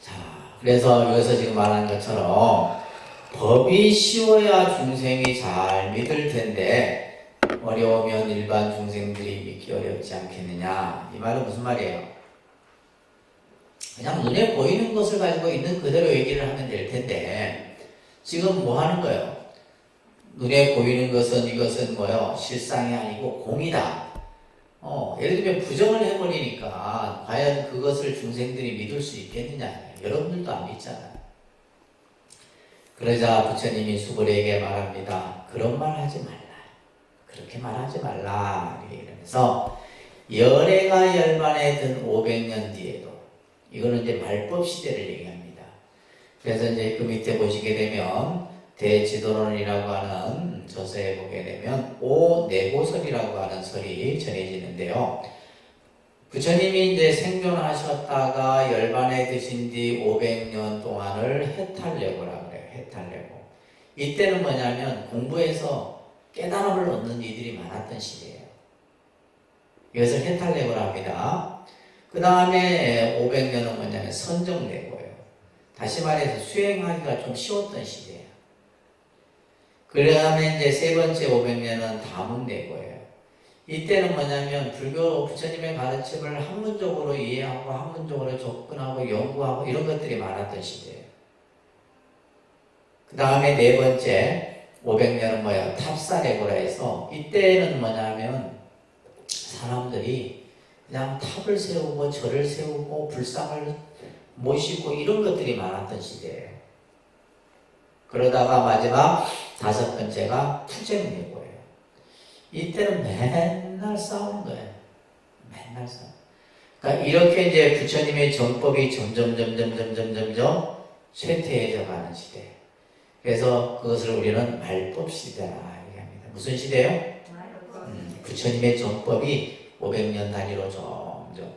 자, 그래서 여기서 지금 말하는 것처럼 법이 쉬워야 중생이 잘 믿을 텐데 어려우면 일반 중생들이 믿기 어렵지 않겠느냐. 이 말은 무슨 말이에요? 그냥 눈에 보이는 것을 가지고 있는 그대로 얘기를 하면 될 텐데 지금 뭐 하는 거예요? 눈에 보이는 것은 이것은 뭐요? 실상이 아니고 공이다. 예를 들면 부정을 해버리니까 과연 그것을 중생들이 믿을 수 있겠느냐. 여러분들도 안 믿잖아요. 그러자 부처님이 수고리에게 말합니다. 그런 말 하지 말라. 그렇게 말하지 말라. 이렇게 얘기하면서 열애가 열반에 든 500년 뒤에도 이거는 이제 말법 시대를 얘기합니다. 그래서 이제 그 밑에 보시게 되면 대지도론이라고 하는 저서에 보게 되면 오내고설이라고 하는 설이 전해지는데요. 부처님이 이제 생존하셨다가 열반에 드신 뒤 500년 동안을 해탈레고라고 그래요. 해탈레고. 이때는 뭐냐면 공부해서 깨달음을 얻는 이들이 많았던 시대예요. 이것을 해탈레고라고 합니다. 그 다음에 500년은 뭐냐면 선정레고예요. 다시 말해서 수행하기가 좀 쉬웠던 시대예요. 그 다음에 이제 세 번째 500년은 다문레고예요. 이때는 뭐냐면 불교 부처님의 가르침을 학문적으로 이해하고 학문적으로 접근하고 연구하고 이런 것들이 많았던 시대예요. 그 다음에 네 번째 500년은 뭐예요? 탑사레고라 해서 이때는 뭐냐면 사람들이 그냥 탑을 세우고 절을 세우고 불상을 모시고 이런 것들이 많았던 시대예요. 그러다가 마지막 다섯 번째가 투쟁레고예요. 이때는 맨날 싸우는 거예요. 맨날 싸워. 그러니까 이렇게 이제 부처님의 정법이 점점 쇠퇴해져 가는 시대. 그래서 그것을 우리는 말법 시대라 얘기합니다. 무슨 시대요? 부처님의 정법이 500년 단위로 점점.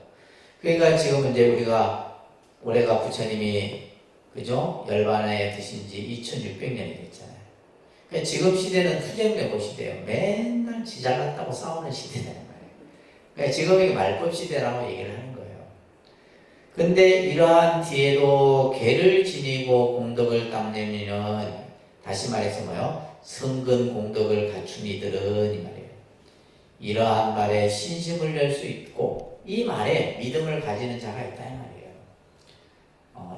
그러니까 지금 이제 우리가 올해가 부처님이 그죠? 열반에 드신 지 2600년이 됐잖아요. 그러니까 지금 시대는 투쟁레고 시대예요. 맨날 지 잘났다고 싸우는 시대란 말이에요. 그러니까 지금이 말법 시대라고 얘기를 하는 거예요. 근데 이러한 뒤에도 개를 지니고 공덕을 닦는 다시 말해서 뭐요? 성근 공덕을 갖춘 이들은 이 말이에요. 이러한 말에 신심을 낼 수 있고 이 말에 믿음을 가지는 자가 있다 이 말이에요.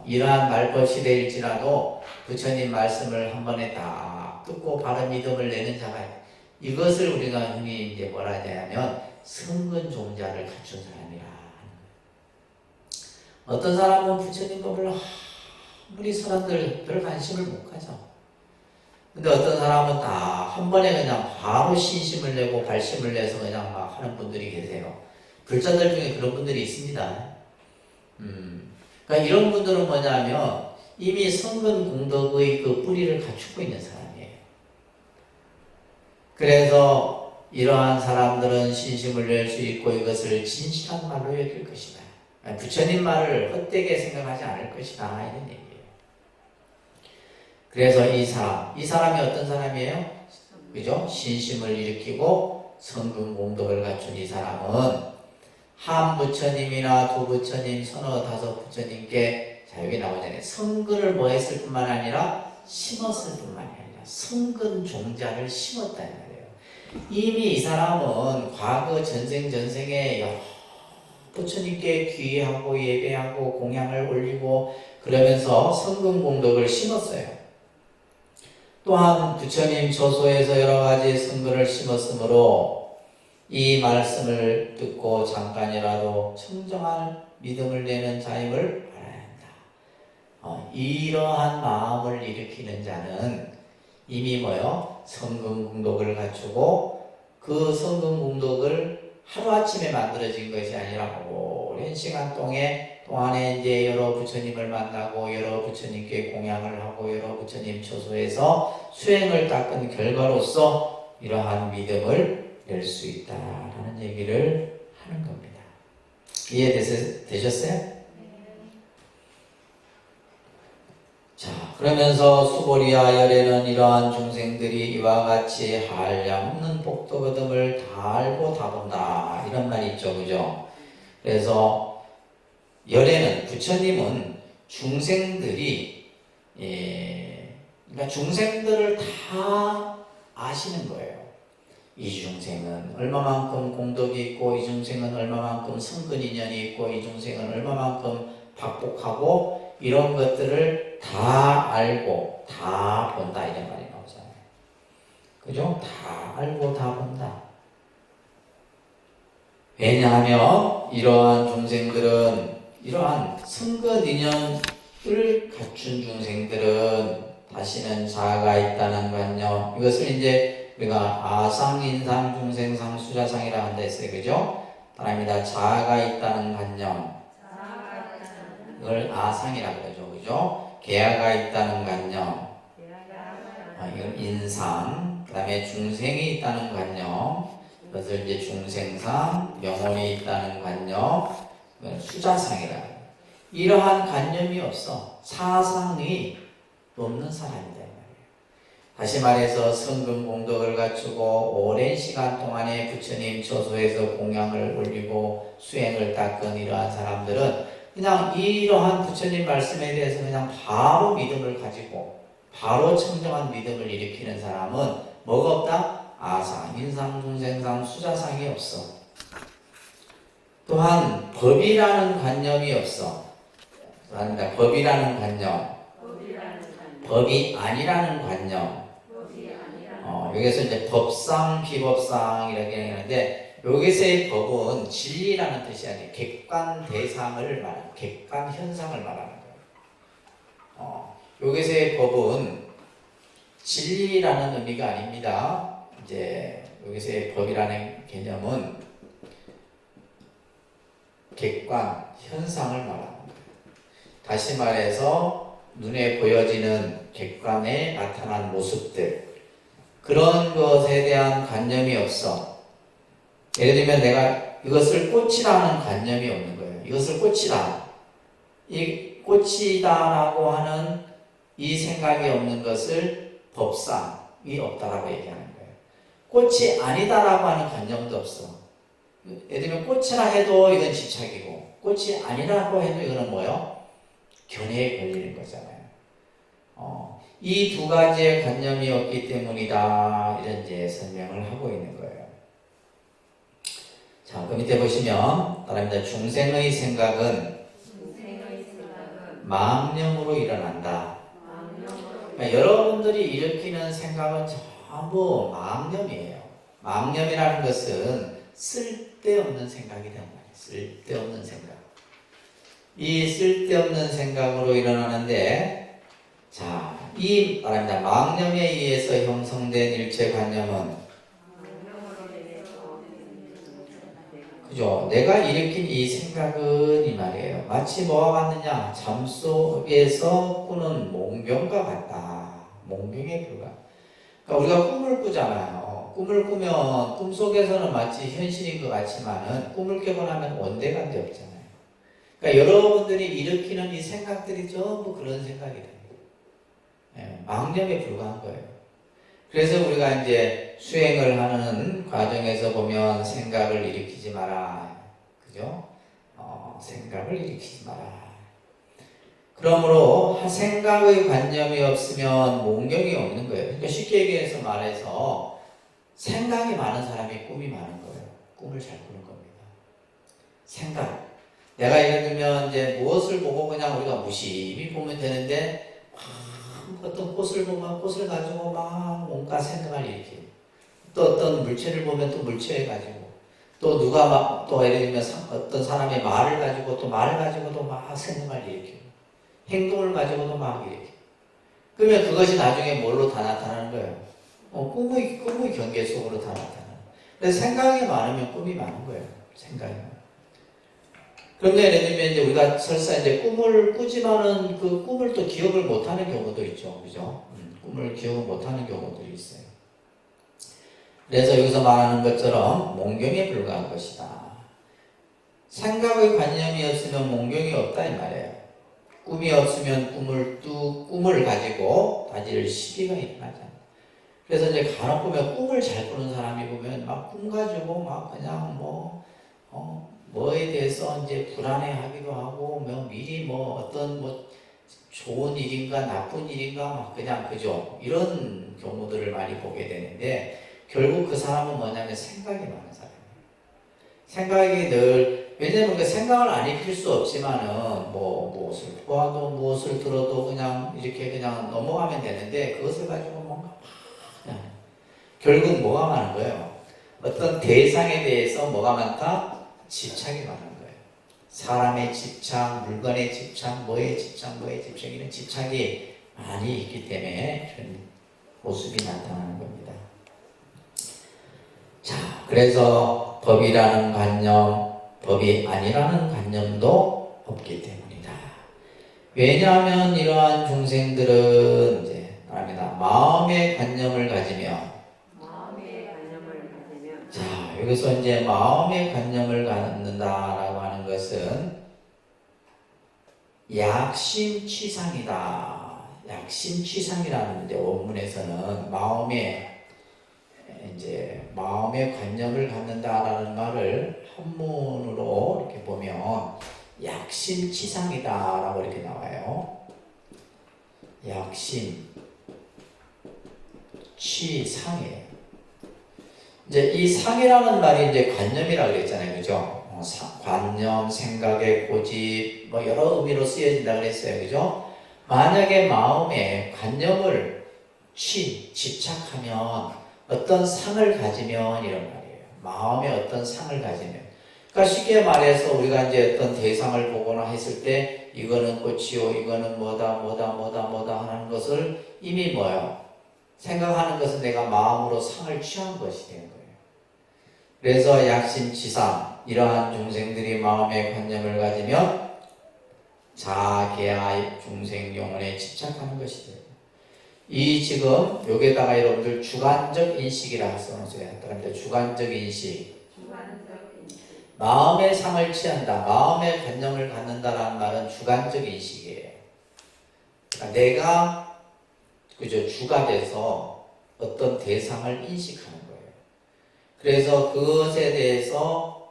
이러한 말법 시대일지라도 부처님 말씀을 한 번에 딱 듣고 바른 믿음을 내는 자가 있다. 이것을 우리가 흔히 이제 뭐라 하냐면 성근 종자를 갖춘 사람이라. 어떤 사람은 부처님 법을 아무리 사람들 별 관심을 못 가져. 근데 어떤 사람은 다 한 번에 그냥 바로 신심을 내고 발심을 내서 그냥 막 하는 분들이 계세요. 불자들 중에 그런 분들이 있습니다. 그러니까 이런 분들은 뭐냐면 이미 성근 공덕의 그 뿌리를 갖추고 있는 사람이에요. 그래서 이러한 사람들은 신심을 낼 수 있고 이것을 진실한 말로 여길 것이다. 부처님 말을 헛되게 생각하지 않을 것이다. 이런 얘기예요. 그래서 이 사람이 어떤 사람이에요? 그죠? 신심을 일으키고 성근 공덕을 갖춘 이 사람은 한 부처님이나 두 부처님, 서너 다섯 부처님께 자 여기 나오잖아요. 성근을 뭐 했을 뿐만 아니라 심었을 뿐만이 아니라 성근 종자를 심었다는 말이에요. 이미 이 사람은 과거 전생에 여러 부처님께 귀의하고 예배하고 공양을 올리고 그러면서 성근 공덕을 심었어요. 또한 부처님 조소에서 여러 가지 성근을 심었으므로 이 말씀을 듣고 잠깐이라도 청정할 믿음을 내는 자임을 알아야 한다. 이러한 마음을 일으키는 자는 이미 뭐요? 성근 공덕을 갖추고 그 성근 공덕을 하루아침에 만들어진 것이 아니라 오랜 시간 동안에 이제 여러 부처님을 만나고 여러 부처님께 공양을 하고 여러 부처님 초소에서 수행을 닦은 결과로서 이러한 믿음을 낼 수 있다라는 얘기를 하는 겁니다. 이해되셨어요? 자, 그러면서 수보리와 열애는 이러한 중생들이 이와 같이 한량없는 복도 거듭을 다 알고 다 본다. 이런 말이 있죠. 그죠? 그래서 열애는, 부처님은 중생들이, 그러니까 중생들을 다 아시는 거예요. 이 중생은 얼마만큼 공덕이 있고, 이 중생은 얼마만큼 성근 인연이 있고, 이 중생은 얼마만큼 박복하고, 이런 것들을 다 알고 다 본다 이런 말이 나오잖아요. 그죠? 다 알고 다 본다. 왜냐하면 이러한 중생들은, 이러한 성근 인연을 갖춘 중생들은 다시는 자아가 있다는 관념, 이것을 이제 우리가 아상, 인상, 중생상, 수자상이라 한다 했어요. 그죠? 따라합니다. 자아가 있다는 관념, 이걸 아상이라고 그러죠. 그죠? 계아가 있다는 관념, 이걸 인상, 그 다음에 중생이 있다는 관념, 이것을 이제 중생상, 영혼이 있다는 관념, 수자상이라 해요. 이러한 관념이 없어. 사상이 없는 사람이다 이 말이에요. 다시 말해서 성근 공덕을 갖추고 오랜 시간 동안에 부처님 처소에서 공양을 올리고 수행을 닦은 이러한 사람들은 그냥 이러한 부처님 말씀에 대해서 그냥 바로 믿음을 가지고 바로 청정한 믿음을 일으키는 사람은 뭐가 없다? 아상, 인상, 중생상, 수자상이 없어. 또한 법이라는 관념이 없어. 그러니까 법이라는 관념, 법이 아니라는 관념. 여기서 이제 법상, 비법상 이렇게 하는데, 여기서의 법은 진리라는 뜻이 아니에요. 객관 대상을 말하는, 객관 현상을 말하는 거예요. 여기서의 법은 진리라는 의미가 아닙니다. 이제 여기서의 법이라는 개념은 객관 현상을 말하는 거예요. 다시 말해서 눈에 보여지는 객관에 나타난 모습들, 그런 것에 대한 관념이 없어. 예를 들면 내가 이것을 꽃이라는 관념이 없는 거예요. 이것을 꽃이다. 이 꽃이다라고 하는 이 생각이 없는 것을 법상이 없다라고 얘기하는 거예요. 꽃이 아니다라고 하는 관념도 없어. 예를 들면 꽃이라 해도 이건 집착이고, 꽃이 아니라고 해도 이거는 뭐예요? 견해에 걸리는 거잖아요. 이 두 가지의 관념이 없기 때문이다. 이런 이제 설명을 하고 있는 거예요. 자, 그 밑에 보시면 따라합니다. 중생의 생각은 망념으로 일어난다. 그러니까 여러분들이 일으키는 생각은 전부 망념이에요. 망념이라는 것은 쓸데없는 생각이란 말이에요. 쓸데없는 생각. 이 쓸데없는 생각으로 일어나는데, 자, 이 말합니다. 망념에 의해서 형성된 일체관념은, 그죠? 내가 일으킨 이 생각은 이 말이에요. 마치 뭐와 같느냐? 잠속에서 꾸는 몽경과 같다. 몽경에 불과. 그러니까 우리가 꿈을 꾸잖아요. 꿈을 꾸면 꿈속에서는 마치 현실인 것 같지만은 꿈을 깨고 나면 온데간데 없잖아요. 그러니까 여러분들이 일으키는 이 생각들이 전부 그런 생각이 됩니다. 망념에 불과한 거예요. 그래서 우리가 이제 수행을 하는 과정에서 보면 생각을 일으키지 마라. 그죠? 생각을 일으키지 마라. 그러므로 생각의 관념이 없으면 몽경이 없는 거예요. 그러니까 쉽게 얘기해서 말해서 생각이 많은 사람이 꿈이 많은 거예요. 꿈을 잘 꾸는 겁니다. 생각. 내가 예를 들면 이제 무엇을 보고 그냥 우리가 무심히 보면 되는데, 어떤 꽃을 보면 꽃을 가지고 막 온갖 생각을 일으키고, 또 어떤 물체를 보면 또 물체를 가지고, 또 누가 막, 또 예를 들면 어떤 사람의 말을 가지고 또 말을 가지고도 막 생각을 일으키고, 행동을 가지고도 막 일으키고. 그러면 그것이 나중에 뭘로 다 나타나는 거예요? 꿈의 경계 속으로 다 나타나요. 그래서 생각이 많으면 꿈이 많은 거예요. 생각이 많아요. 그런데 예를 들면 이제 우리가 설사 이제 꿈을 꾸지만은 그 꿈을 또 기억을 못하는 경우도 있죠. 그죠? 꿈을 기억을 못하는 경우들이 있어요. 그래서 여기서 말하는 것처럼 몽경에 불과한 것이다. 생각의 관념이 없으면 목명이 없다 이 말이에요. 꿈이 없으면 꿈을 가지고 다질 시비가 일어나잖아요. 그래서 이제 간혹 보면 꿈을 잘 꾸는 사람이 보면 막 꿈 가지고 막 그냥 뭐에 대해서 이제 불안해하기도 하고 미리 어떤 좋은 일인가 나쁜 일인가 막 그냥 그죠 이런 경우들을 많이 보게 되는데 결국 그 사람은 뭐냐면 생각이 많은 사람이에요. 생각이 늘 왜냐면 그 생각을 안 익힐 수 없지만은 무엇을 보아도 무엇을 들어도 그냥 이렇게 그냥 넘어가면 되는데 그것을 가지고 뭔가 그냥 결국 뭐가 많은 거예요? 어떤 대상에 대해서 뭐가 많다? 집착이 많은 거예요. 사람의 집착, 물건의 집착, 뭐의 집착, 이런 집착이 많이 있기 때문에 그런 모습이 나타나는 겁니다. 자, 그래서 법이라는 관념, 법이 아니라는 관념도 없기 때문이다. 왜냐하면 이러한 중생들은 이제 말합니다. 마음의 관념을 가지며 자, 여기서 이제 마음의 관념을 갖는다라고 하는 것은 약심치상이다. 약심치상이라는 이제 원문에서는 마음의 관념을 갖는다라는 말을 한문으로 이렇게 보면 약심치상이다라고 이렇게 나와요. 약심치상이에요. 이제 이 상이라는 말이 이제 관념이라고 그랬잖아요. 그죠? 관념, 생각의 고집, 여러 의미로 쓰여진다 그랬어요. 그죠? 만약에 마음에 관념을 집착하면 어떤 상을 가지면 이런 말이에요. 마음에 어떤 상을 가지면. 그러니까 쉽게 말해서 우리가 이제 어떤 대상을 보거나 했을 때 이거는 꽃이요, 이거는 뭐다 하는 것을 이미 생각하는 것은 내가 마음으로 상을 취한 것이 되는 거예요. 그래서 약심치상 이러한 중생들이 마음의 관념을 가지면 자계하 중생 영혼에 집착하는 것이 돼요. 이 지금 여기에다가 여러분들 주관적 인식이라 써놓으세요. 그런데 주관적 인식. 마음의 상을 취한다. 마음의 관념을 갖는다라는 말은 주관적 인식이에요. 그러니까 내가 주가 돼서 어떤 대상을 인식하는 거예요. 그래서 그것에 대해서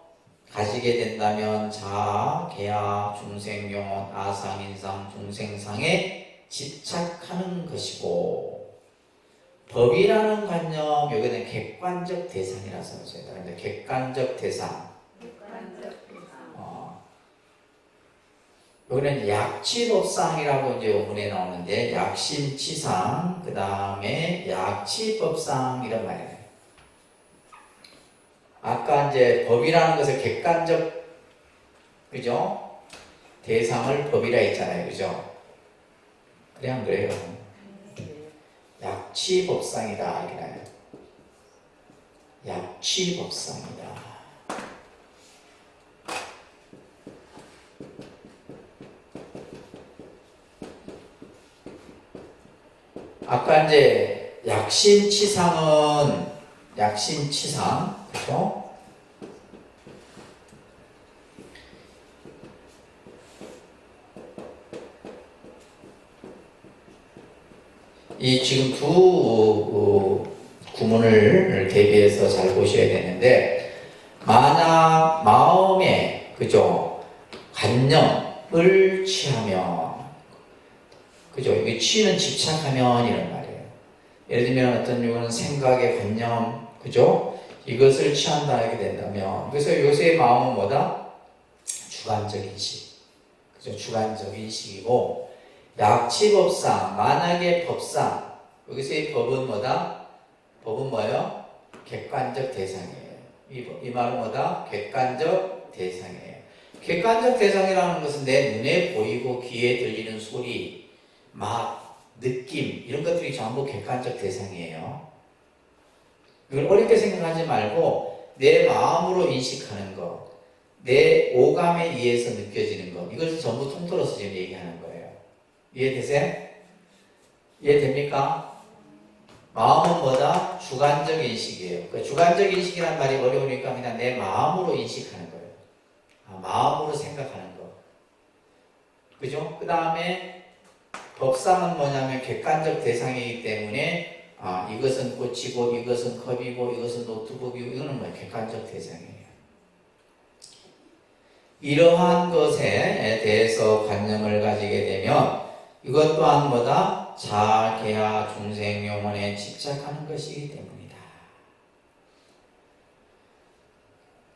가지게 된다면 자아, 계하, 중생, 영혼, 아상, 인상, 중생상에 집착하는 것이고 법이라는 관념, 여기는 객관적 대상이라 써있어요. 그런데 객관적 대상. 여기는 약치법상이라고 이제 원문에 나오는데 약심치상, 그 다음에 약치법상 이런 말이에요. 아까 이제 법이라는 것을 객관적, 그죠? 대상을 법이라 했잖아요. 그죠? 그래, 안 그래요? 약치법상이다. 이렇게 나요. 약치법상이다. 아까 이제 약심치상, 그죠? 이 지금 두 구문을 대비해서 잘 보셔야 되는데, 만약 마음에, 그죠? 관념을 취하면, 그죠? 이게 취는 집착하면 이런 말이에요. 예를 들면 어떤 경우는 생각의 관념, 그죠? 이것을 취한다 하게 된다면, 그래서 요새의 마음은 뭐다? 주관적 인식. 그죠? 주관적 인식이고, 약치법상, 만약에 법상, 여기서의 법은 뭐다? 법은 뭐예요? 객관적 대상이에요. 이 말은 뭐다? 객관적 대상이에요. 객관적 대상이라는 것은 내 눈에 보이고 귀에 들리는 소리, 맛, 느낌 이런 것들이 전부 객관적 대상이에요. 이걸 어렵게 생각하지 말고 내 마음으로 인식하는 것, 내 오감에 의해서 느껴지는 것, 이것을 전부 통틀어서 지금 얘기하는 거예요. 이해되세요? 이해됩니까? 마음은 뭐다? 주관적 인식이에요. 그 주관적 인식이란 말이 어려우니까 그냥 내 마음으로 인식하는 거예요. 마음으로 생각하는 거. 그죠? 그 다음에 법상은 뭐냐면 객관적 대상이기 때문에 이것은 꽃이고 이것은 컵이고 이것은 노트북이고 이거는 뭐 객관적 대상이에요. 이러한 것에 대해서 관념을 가지게 되면 이것 또한 뭐다? 자계와 중생용언에 집착하는 것이기 때문이다.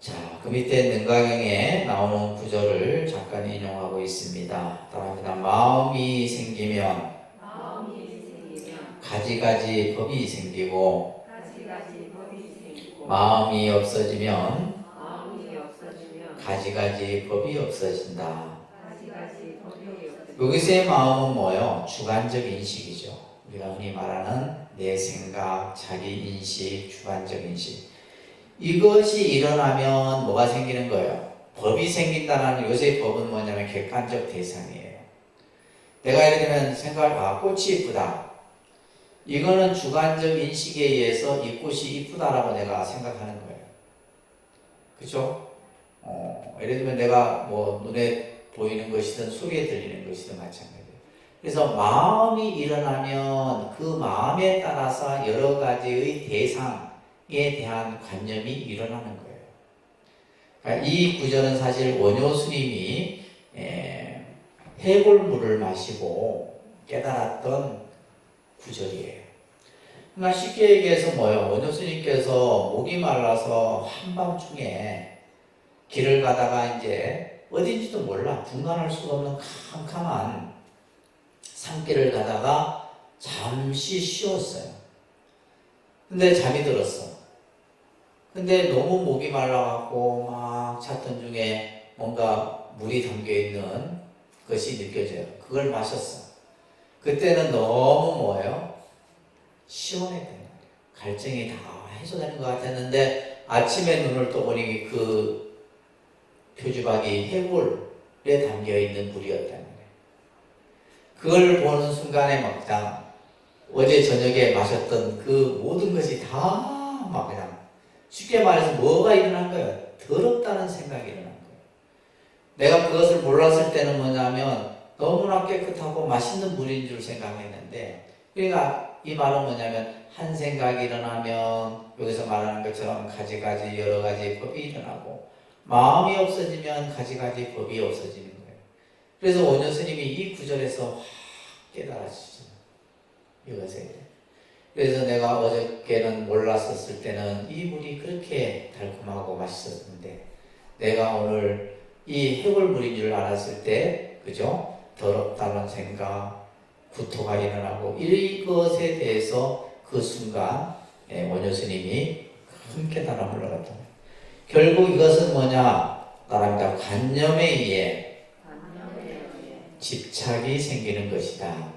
자, 그 밑에 능가경에 나오는 구절을 잠깐 인용하고 있습니다. 따라합니다. 마음이 생기면 가지가지 법이 생기고 마음이 없어지면 가지가지 법이 없어진다. 여기서의 마음은 뭐예요? 주관적 인식이죠. 우리가 흔히 말하는 내 생각, 자기 인식, 주관적 인식. 이것이 일어나면 뭐가 생기는 거예요? 법이 생긴다는 요새의 법은 뭐냐면 객관적 대상이에요. 내가 예를 들면 생각을 꽃이 이쁘다. 이거는 주관적 인식에 의해서 이 꽃이 이쁘다라고 내가 생각하는 거예요. 그죠? 예를 들면 내가 뭐 눈에 보이는 것이든 소리에 들리는 것이든 마찬가지예요. 그래서 마음이 일어나면 그 마음에 따라서 여러 가지의 대상에 대한 관념이 일어나는 거예요. 그러니까 이 구절은 사실 원효 스님이 해골물을 마시고 깨달았던 구절이에요. 그러니까 쉽게 얘기해서 뭐예요? 원효 스님께서 목이 말라서 한밤중에 길을 가다가 이제 어딘지도 몰라 분간할 수가 없는 캄캄한 산길을 가다가 잠시 쉬었어요. 근데 잠이 들었어. 근데 너무 목이 말라갖고 막 찾던 중에 뭔가 물이 담겨있는 것이 느껴져요. 그걸 마셨어. 그때는 너무 뭐예요? 시원했던 거예요. 갈증이 다 해소되는 것 같았는데 아침에 눈을 떠보니 그 표주박이 해골에 담겨있는 물이었다는 거예요. 그걸 보는 순간에 막 어제 저녁에 마셨던 그 모든 것이 다 막 그냥 쉽게 말해서 뭐가 일어난 거예요? 더럽다는 생각이 일어난 거예요. 내가 그것을 몰랐을 때는 뭐냐면 너무나 깨끗하고 맛있는 물인 줄 생각했는데, 그러니까 이 말은 뭐냐면 한 생각이 일어나면 여기서 말하는 것처럼 가지가지 여러 가지 법이 일어나고 마음이 없어지면 가지가지 법이 없어지는 거예요. 그래서 원효 스님이 이 구절에서 확 깨달아지죠. 이것에. 그래서 내가 어저께는 몰랐었을 때는 이 물이 그렇게 달콤하고 맛있었는데 내가 오늘 이 해골물인 줄 알았을 때, 그죠? 더럽다는 생각, 구토가 일어나고 이것에 대해서 그 순간 원효 스님이 큰 깨달음을 얻었다. 결국 이것은 뭐냐? 따라합니다. 관념에 의해 집착이 생기는 것이다.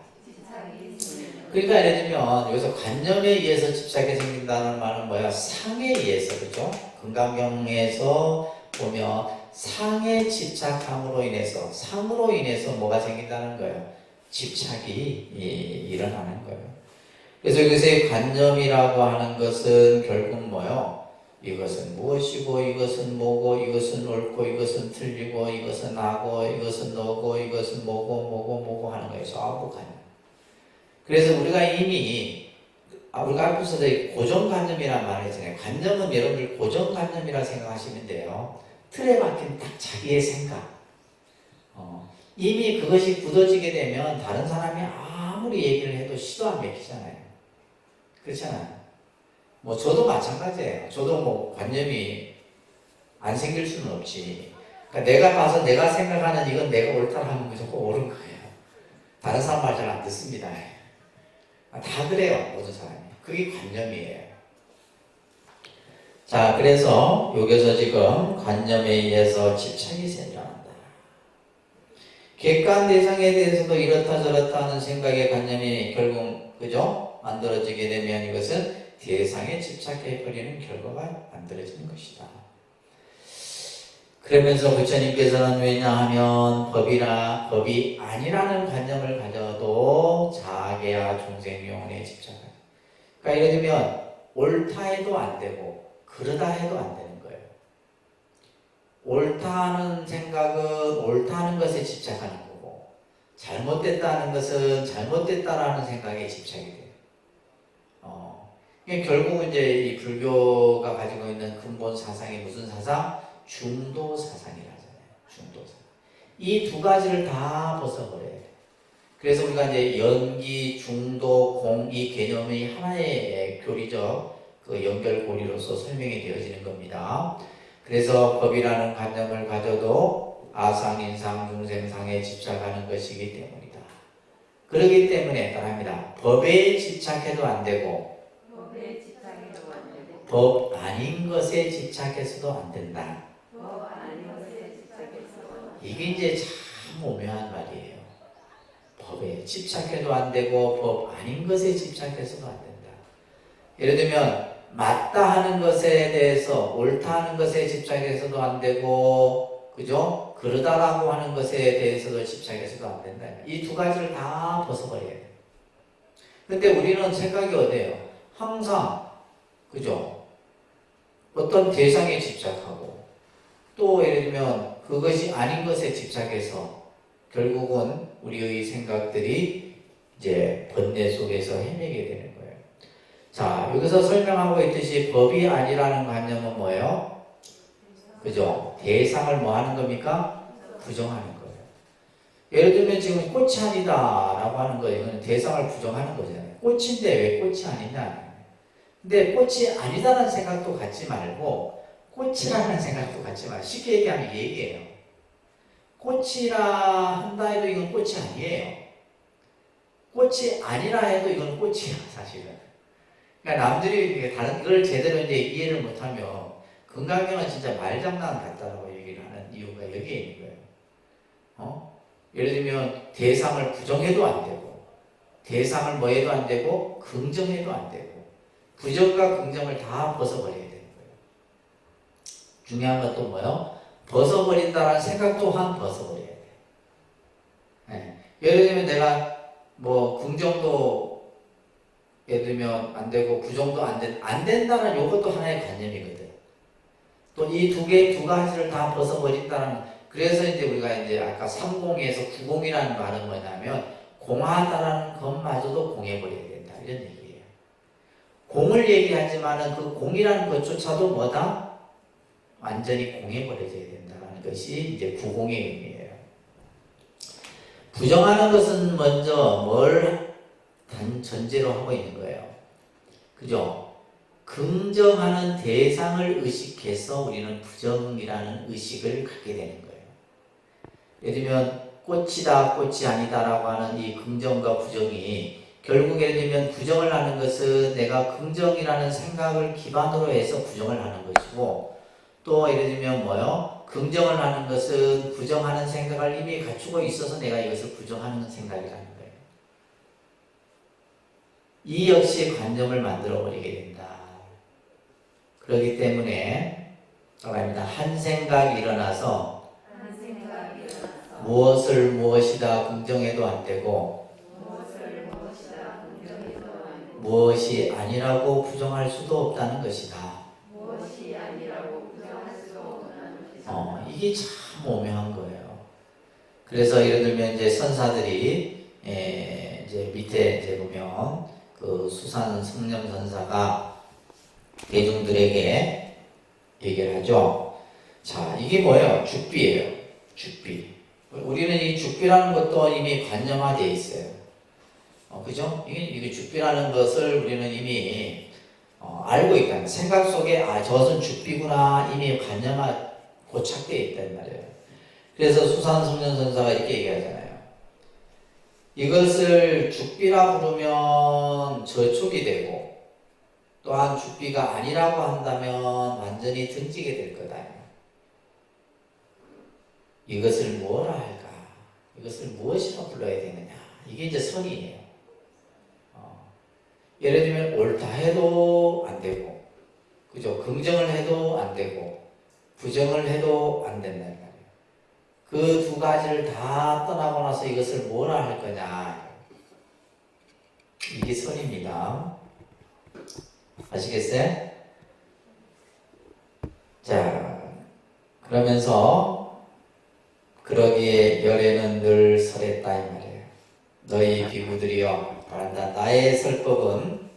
그러니까 예를 들면 여기서 관념에 의해서 집착이 생긴다는 말은 뭐야? 상에 의해서, 그죠? 금강경에서 보면 상에 집착함으로 인해서, 상으로 인해서 뭐가 생긴다는 거예요? 집착이 일어나는 거예요. 그래서 여기서의 관념이라고 하는 것은 결국 뭐요? 이것은 무엇이고, 이것은 뭐고, 이것은 옳고, 이것은 틀리고, 이것은 나고, 이것은 너고, 이것은 뭐고 하는 거예요. 전부 관념. 그래서 우리가 이미 우리가 앞에서도 고정관념이란 말을 했잖아요. 관념은 여러분들 고정관념이라 생각하시면 돼요. 틀에 박힌 딱 자기의 생각. 이미 그것이 굳어지게 되면 다른 사람이 아무리 얘기를 해도 시도 안 맥히잖아요. 그렇잖아요. 뭐 저도 마찬가지예요. 저도 뭐 관념이 안 생길 수는 없지. 그러니까 내가 봐서 내가 생각하는 이건 내가 옳다고 하면 무조건 옳은 거예요. 다른 사람 말 잘 안 듣습니다. 다 그래요, 모든 사람이. 그게 관념이에요. 자, 그래서 여기서 지금 관념에 의해서 집착이 생겨난다. 객관 대상에 대해서도 이렇다 저렇다 하는 생각의 관념이 결국, 그죠? 만들어지게 되면 이것은 대상에 집착해버리는 결과가 만들어지는 것이다. 그러면서 부처님께서는 왜냐하면 법이나 법이 아니라는 관념을 가져도 자아계와 중생용언에 집착하죠. 그러니까 예를 들면 옳다 해도 안 되고 그러다 해도 안 되는 거예요. 옳다는 생각은 옳다는 것에 집착하는 거고, 잘못됐다는 것은 잘못됐다라는 생각에 집착이 돼요. 결국은 이제 이 불교가 가지고 있는 근본 사상이 무슨 사상? 중도 사상이라잖아요. 중도 사상. 이 두 가지를 다 벗어버려야 돼요. 그래서 우리가 이제 연기, 중도, 공 이 개념이 하나의 교리적 그 연결고리로서 설명이 되어지는 겁니다. 그래서 법이라는 관념을 가져도 아상, 인상, 중생상에 집착하는 것이기 때문이다. 그렇기 때문에 따라합니다. 법에 집착해도 안 되고 법 아닌 것에 집착해서도 안 된다. 이게 이제 참 오묘한 말이에요. 법에 집착해도 안 되고 법 아닌 것에 집착해서도 안 된다. 예를 들면 맞다 하는 것에 대해서 옳다 하는 것에 집착해서도 안 되고, 그죠? 그러다라고 하는 것에 대해서도 집착해서도 안 된다. 이 두 가지를 다 벗어버려야 돼요. 근데 우리는 생각이 어때요? 항상, 그죠? 어떤 대상에 집착하고, 또 예를 들면 그것이 아닌 것에 집착해서 결국은 우리의 생각들이 이제 번뇌 속에서 헤매게 되는 거예요. 자, 여기서 설명하고 있듯이 법이 아니라는 관념은 뭐예요? 그죠? 대상을 뭐 하는 겁니까? 부정하는 거예요. 예를 들면 지금 꽃이 아니다라고 하는 거예요. 이거는 대상을 부정하는 거잖아요. 꽃인데 왜 꽃이 아니냐? 근데 꽃이 아니다라는 생각도 갖지 말고 꽃이라는 생각도 갖지 말고, 쉽게 얘기하면 이게 얘기예요. 꽃이라 한다 해도 이건 꽃이 아니에요. 꽃이 아니라 해도 이건 꽃이야, 사실은. 그러니까 남들이 다른 걸 제대로 이제 이해를 못하면 건강경은 진짜 말장난 같다라고 얘기를 하는 이유가 여기에 있는 거예요. 예를 들면 대상을 부정해도 안 되고, 대상을 뭐 해도 안 되고, 긍정해도 안 되고, 부정과 긍정을 다 벗어버려야 되는 거예요. 중요한 것도 뭐예요? 벗어버린다는 생각 또한 벗어버려야 돼요. 네. 예를 들면 내가 뭐 긍정도 예를 들면 안 되고 부정도 안 된다는 이것도 하나의 관념이거든. 또 이 두 가지를 다 벗어버린다는, 그래서 이제 우리가 이제 아까 30에서 90이라는 말은 뭐냐면 공하다라는 것마저도 공해버려야 된다, 이런 얘기예요. 공을 얘기하지만은 그 공이라는 것조차도 뭐다? 완전히 공해버려져야 된다는 것이 이제 구공의 의미예요. 부정하는 것은 먼저 뭘 전제로 하고 있는 거예요. 그죠? 긍정하는 대상을 의식해서 우리는 부정이라는 의식을 갖게 되는 거예요. 예를 들면 꽃이다, 꽃이 아니다라고 하는 이 긍정과 부정이 결국 예를 들면 부정을 하는 것은 내가 긍정이라는 생각을 기반으로 해서 부정을 하는 것이고, 또 예를 들면 뭐요? 긍정을 하는 것은 부정하는 생각을 이미 갖추고 있어서 내가 이것을 부정하는 생각이라는 거예요. 이 역시 관념을 만들어 버리게 된다. 그렇기 때문에 한 생각이 일어나서 무엇을 무엇이다 긍정해도 안 되고 무엇이 아니라고 부정할 수도 없다는 것이다. 이게 참 오묘한 거예요. 그래서 예를 들면 이제 선사들이 이제 밑에 이제 보면 그 수산 성령 선사가 대중들에게 얘기를 하죠. 자, 이게 뭐예요? 죽비예요. 죽비. 우리는 이 죽비라는 것도 이미 관념화되어 있어요. 그죠? 이게 죽비라는 것을 우리는 이미 알고 있다는, 생각 속에 저것은 죽비구나 이미 관념화 고착되어 있단 말이에요. 그래서 수산성년선사가 이렇게 얘기하잖아요. 이것을 죽비라 부르면 저촉이 되고, 또한 죽비가 아니라고 한다면 완전히 등지게 될 거다. 이것을 뭐라 할까? 이것을 무엇이라 불러야 되느냐? 이게 이제 선이에요. 예를 들면 옳다 해도 안 되고, 그죠? 긍정을 해도 안 되고, 부정을 해도 안 된다는 말이에요. 그 두 가지를 다 떠나고 나서 이것을 뭐라 할 거냐? 이게 선입니다. 아시겠어요? 자, 그러면서 그러기에 열에는 늘 설했다 이 말이에요. 너희 비구들이여 말한다. 나의 설법은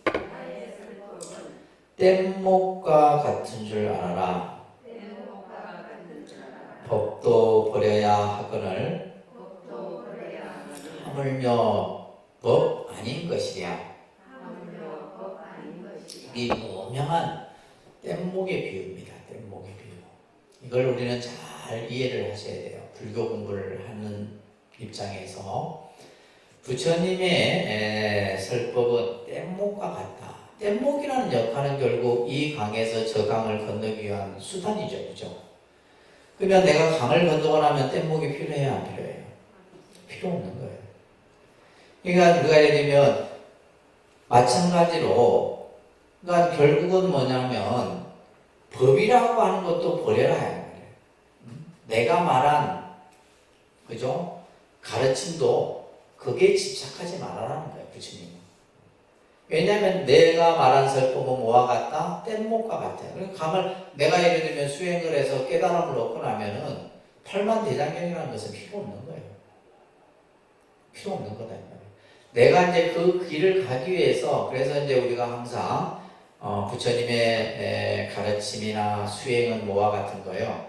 뗏목과 같은 줄 알아라. 법도 버려야 하거늘 하물며 법 아닌 것이랴. 이 유명한 뗏목의 비유입니다. 뗏목의 비유. 이걸 우리는 잘 이해를 하셔야 돼요. 불교 공부를 하는 입장에서 부처님의 설법은 뗏목과 같다. 뗏목이라는 역할은 결국 이 강에서 저 강을 건너기 위한 수단이죠. 그죠? 그러면 내가 강을 건너고 나면 뗏목이 필요해요? 안 필요해요? 필요 없는 거예요. 그러니까 우리가 예를 들면 마찬가지로 그러니까 결국은 뭐냐면 법이라고 하는 것도 버려라 하는 거예요. 내가 말한 그죠? 가르침도 그게 집착하지 말아라는 거예요. 부처님은. 왜냐하면 내가 말한 설법은 뭐와 같다? 뗏목과 같아요. 그러니까 감을 내가 예를 들면 수행을 해서 깨달음을 얻고 나면은 팔만대장경이라는 것은 필요 없는 거예요. 필요 없는 거다. 내가 이제 그 길을 가기 위해서 그래서 이제 우리가 항상 부처님의 가르침이나 수행은 뭐와 같은 거예요?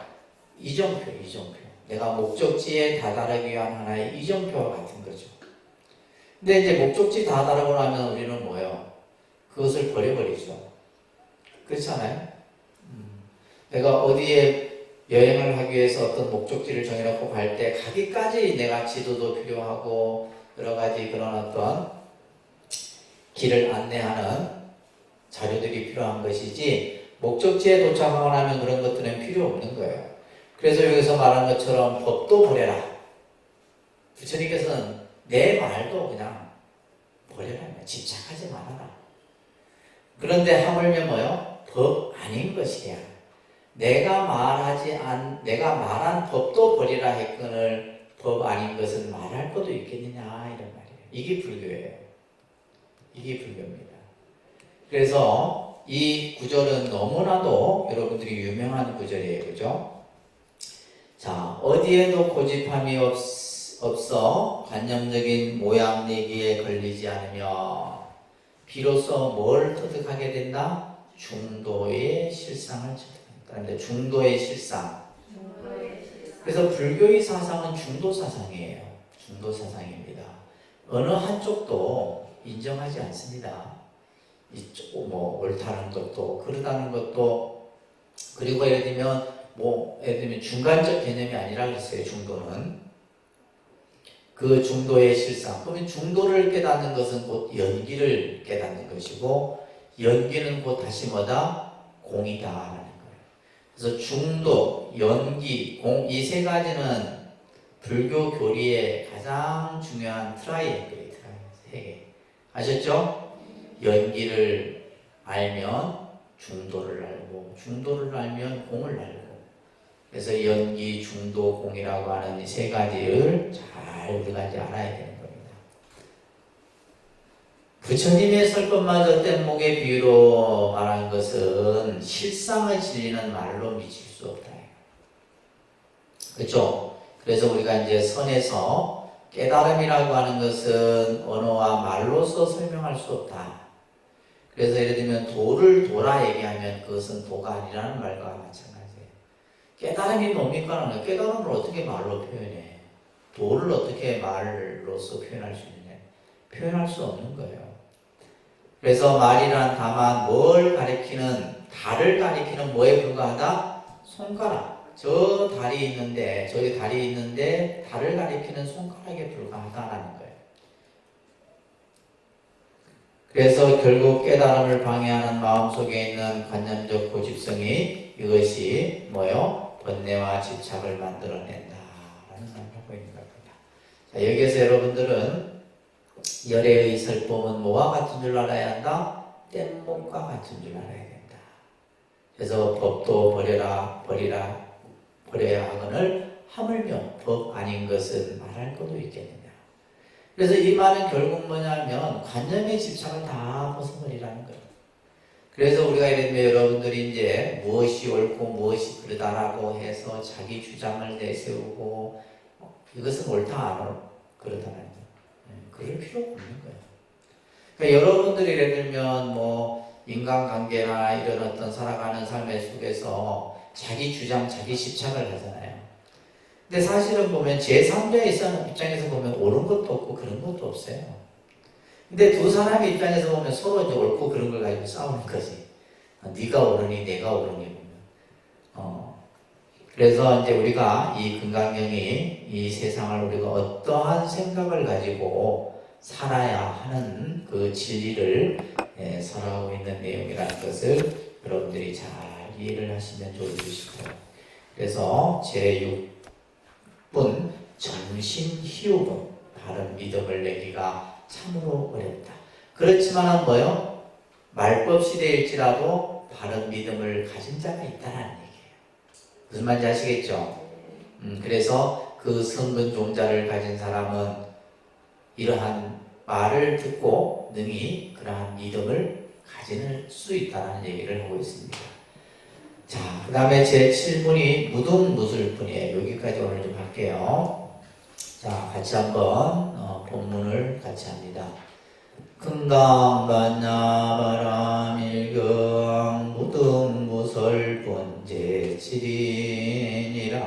이정표. 내가 목적지에 다다르기 위한 하나의 이정표와 같은 거죠. 근데 이제 목적지 다다르고 나면 우리는 뭐예요? 그것을 버려버리죠. 그렇잖아요? 내가 어디에 여행을 하기 위해서 어떤 목적지를 정해놓고 갈 때 가기까지 내가 지도도 필요하고 여러 가지 그런 어떤 길을 안내하는 자료들이 필요한 것이지 목적지에 도착하고 나면 그런 것들은 필요 없는 거예요. 그래서 여기서 말한 것처럼 법도 버려라. 부처님께서는 내 말도 그냥 버려라. 집착하지 말아라. 그런데 하물며 뭐요? 법 아닌 것이야. 내가 말한 법도 버리라 했거늘 법 아닌 것은 말할 것도 있겠느냐 이런 말이에요. 이게 불교예요. 이게 불교입니다. 그래서 이 구절은 너무나도 여러분들이 유명한 구절이에요. 그죠? 자, 어디에도 고집함이 없어 관념적인 모양 내기에 걸리지 않으며 비로소 뭘 터득하게 된다? 중도의 실상을 터득한다. 중도의 실상. 그래서 불교의 사상은 중도 사상이에요. 중도 사상입니다. 어느 한쪽도 인정하지 않습니다. 이쪽 뭐 옳다는 것도 그러다는 것도 그리고 예를 들면 중간적 개념이 아니라 그랬어요. 중도는 그 중도의 실상. 그러면 중도를 깨닫는 것은 곧 연기를 깨닫는 것이고 연기는 곧 다시 뭐다? 공이다라는 거예요. 그래서 중도, 연기, 공 이 세 가지는 불교 교리의 가장 중요한 트라이앵글이에요. 세 개. 아셨죠? 연기를 알면 중도를 알고 중도를 알면 공을 알고 그래서 연기, 중도, 공이라고 하는 이 세 가지를 잘 우리가 이제 알아야 되는 겁니다. 부처님의 설법마저 뗏목의 비유로 말한 것은 실상을 진리는 말로 미칠 수 없다. 그렇죠? 그래서 우리가 이제 선에서 깨달음이라고 하는 것은 언어와 말로서 설명할 수 없다. 그래서 예를 들면 도를 도라 얘기하면 그것은 도가 아니라는 말과 마찬가지예요. 깨달음이 뭡니까? 깨달음을 어떻게 말로 표현해? 도를 어떻게 말로서 표현할 수 있느냐? 표현할 수 없는 거예요. 그래서 말이란 다만 뭘 가리키는, 달을 가리키는 뭐에 불과하다? 손가락. 저 달이 있는데, 저기 달이 있는데 달을 가리키는 손가락에 불과하다라는 거예요. 그래서 결국 깨달음을 방해하는 마음속에 있는 관념적 고집성이 이것이 뭐요? 번뇌와 집착을 만들어낸다라는 말을 하고 있는 겁니다. 자, 여기에서 여러분들은 열애의 설법은 뭐와 같은 줄 알아야 한다? 뗏목과 같은 줄 알아야 된다. 그래서 법도 버려야 하거늘 하물며 법 아닌 것은 말할 것도 있겠느냐. 그래서 이 말은 결국 뭐냐면 관념의 집착을 다 벗어버리라는 거예요. 그래서 우리가 이랬면 여러분들이 이제 무엇이 옳고 무엇이 그르다라고 해서 자기 주장을 내세우고 이것은 옳다 안 옳다 그러다는 거예요. 그럴 필요가 없는 거예요. 그러니까 여러분들이 예를 들면 뭐 인간관계나 이런 어떤 살아가는 삶의 속에서 자기 주장, 자기 집착을 하잖아요. 근데 사실은 보면 제3자의 입장에서 보면 옳은 것도 없고 그런 것도 없어요. 근데 두 사람의 입장에서 보면 서로 이제 옳고 그런 걸 가지고 싸우는 거지. 네가 옳으니 내가 옳으니 보면. 그래서 이제 우리가 이 금강경이 이 세상을 우리가 어떠한 생각을 가지고 살아야 하는 그 진리를 설하고 있는 내용이라는 것을 여러분들이 잘 이해를 하시면 좋으실 거예요. 그래서 제6분 정신희우분 바른 믿음을 내기가 참으로 어렵다. 그렇지만은 뭐요? 말법 시대일지라도 바른 믿음을 가진 자가 있다는 얘기예요. 무슨 말인지 아시겠죠? 그래서 그 성근 종자를 가진 사람은 이러한 말을 듣고 능히 그러한 믿음을 가질 수 있다는 얘기를 하고 있습니다. 자, 그 다음에 제7분이 무등무술분이에요. 여기까지 오늘 좀 할게요. 자, 같이 한번 본문을 같이 합니다. 금강반야바람일경 무등무설분 제7인이라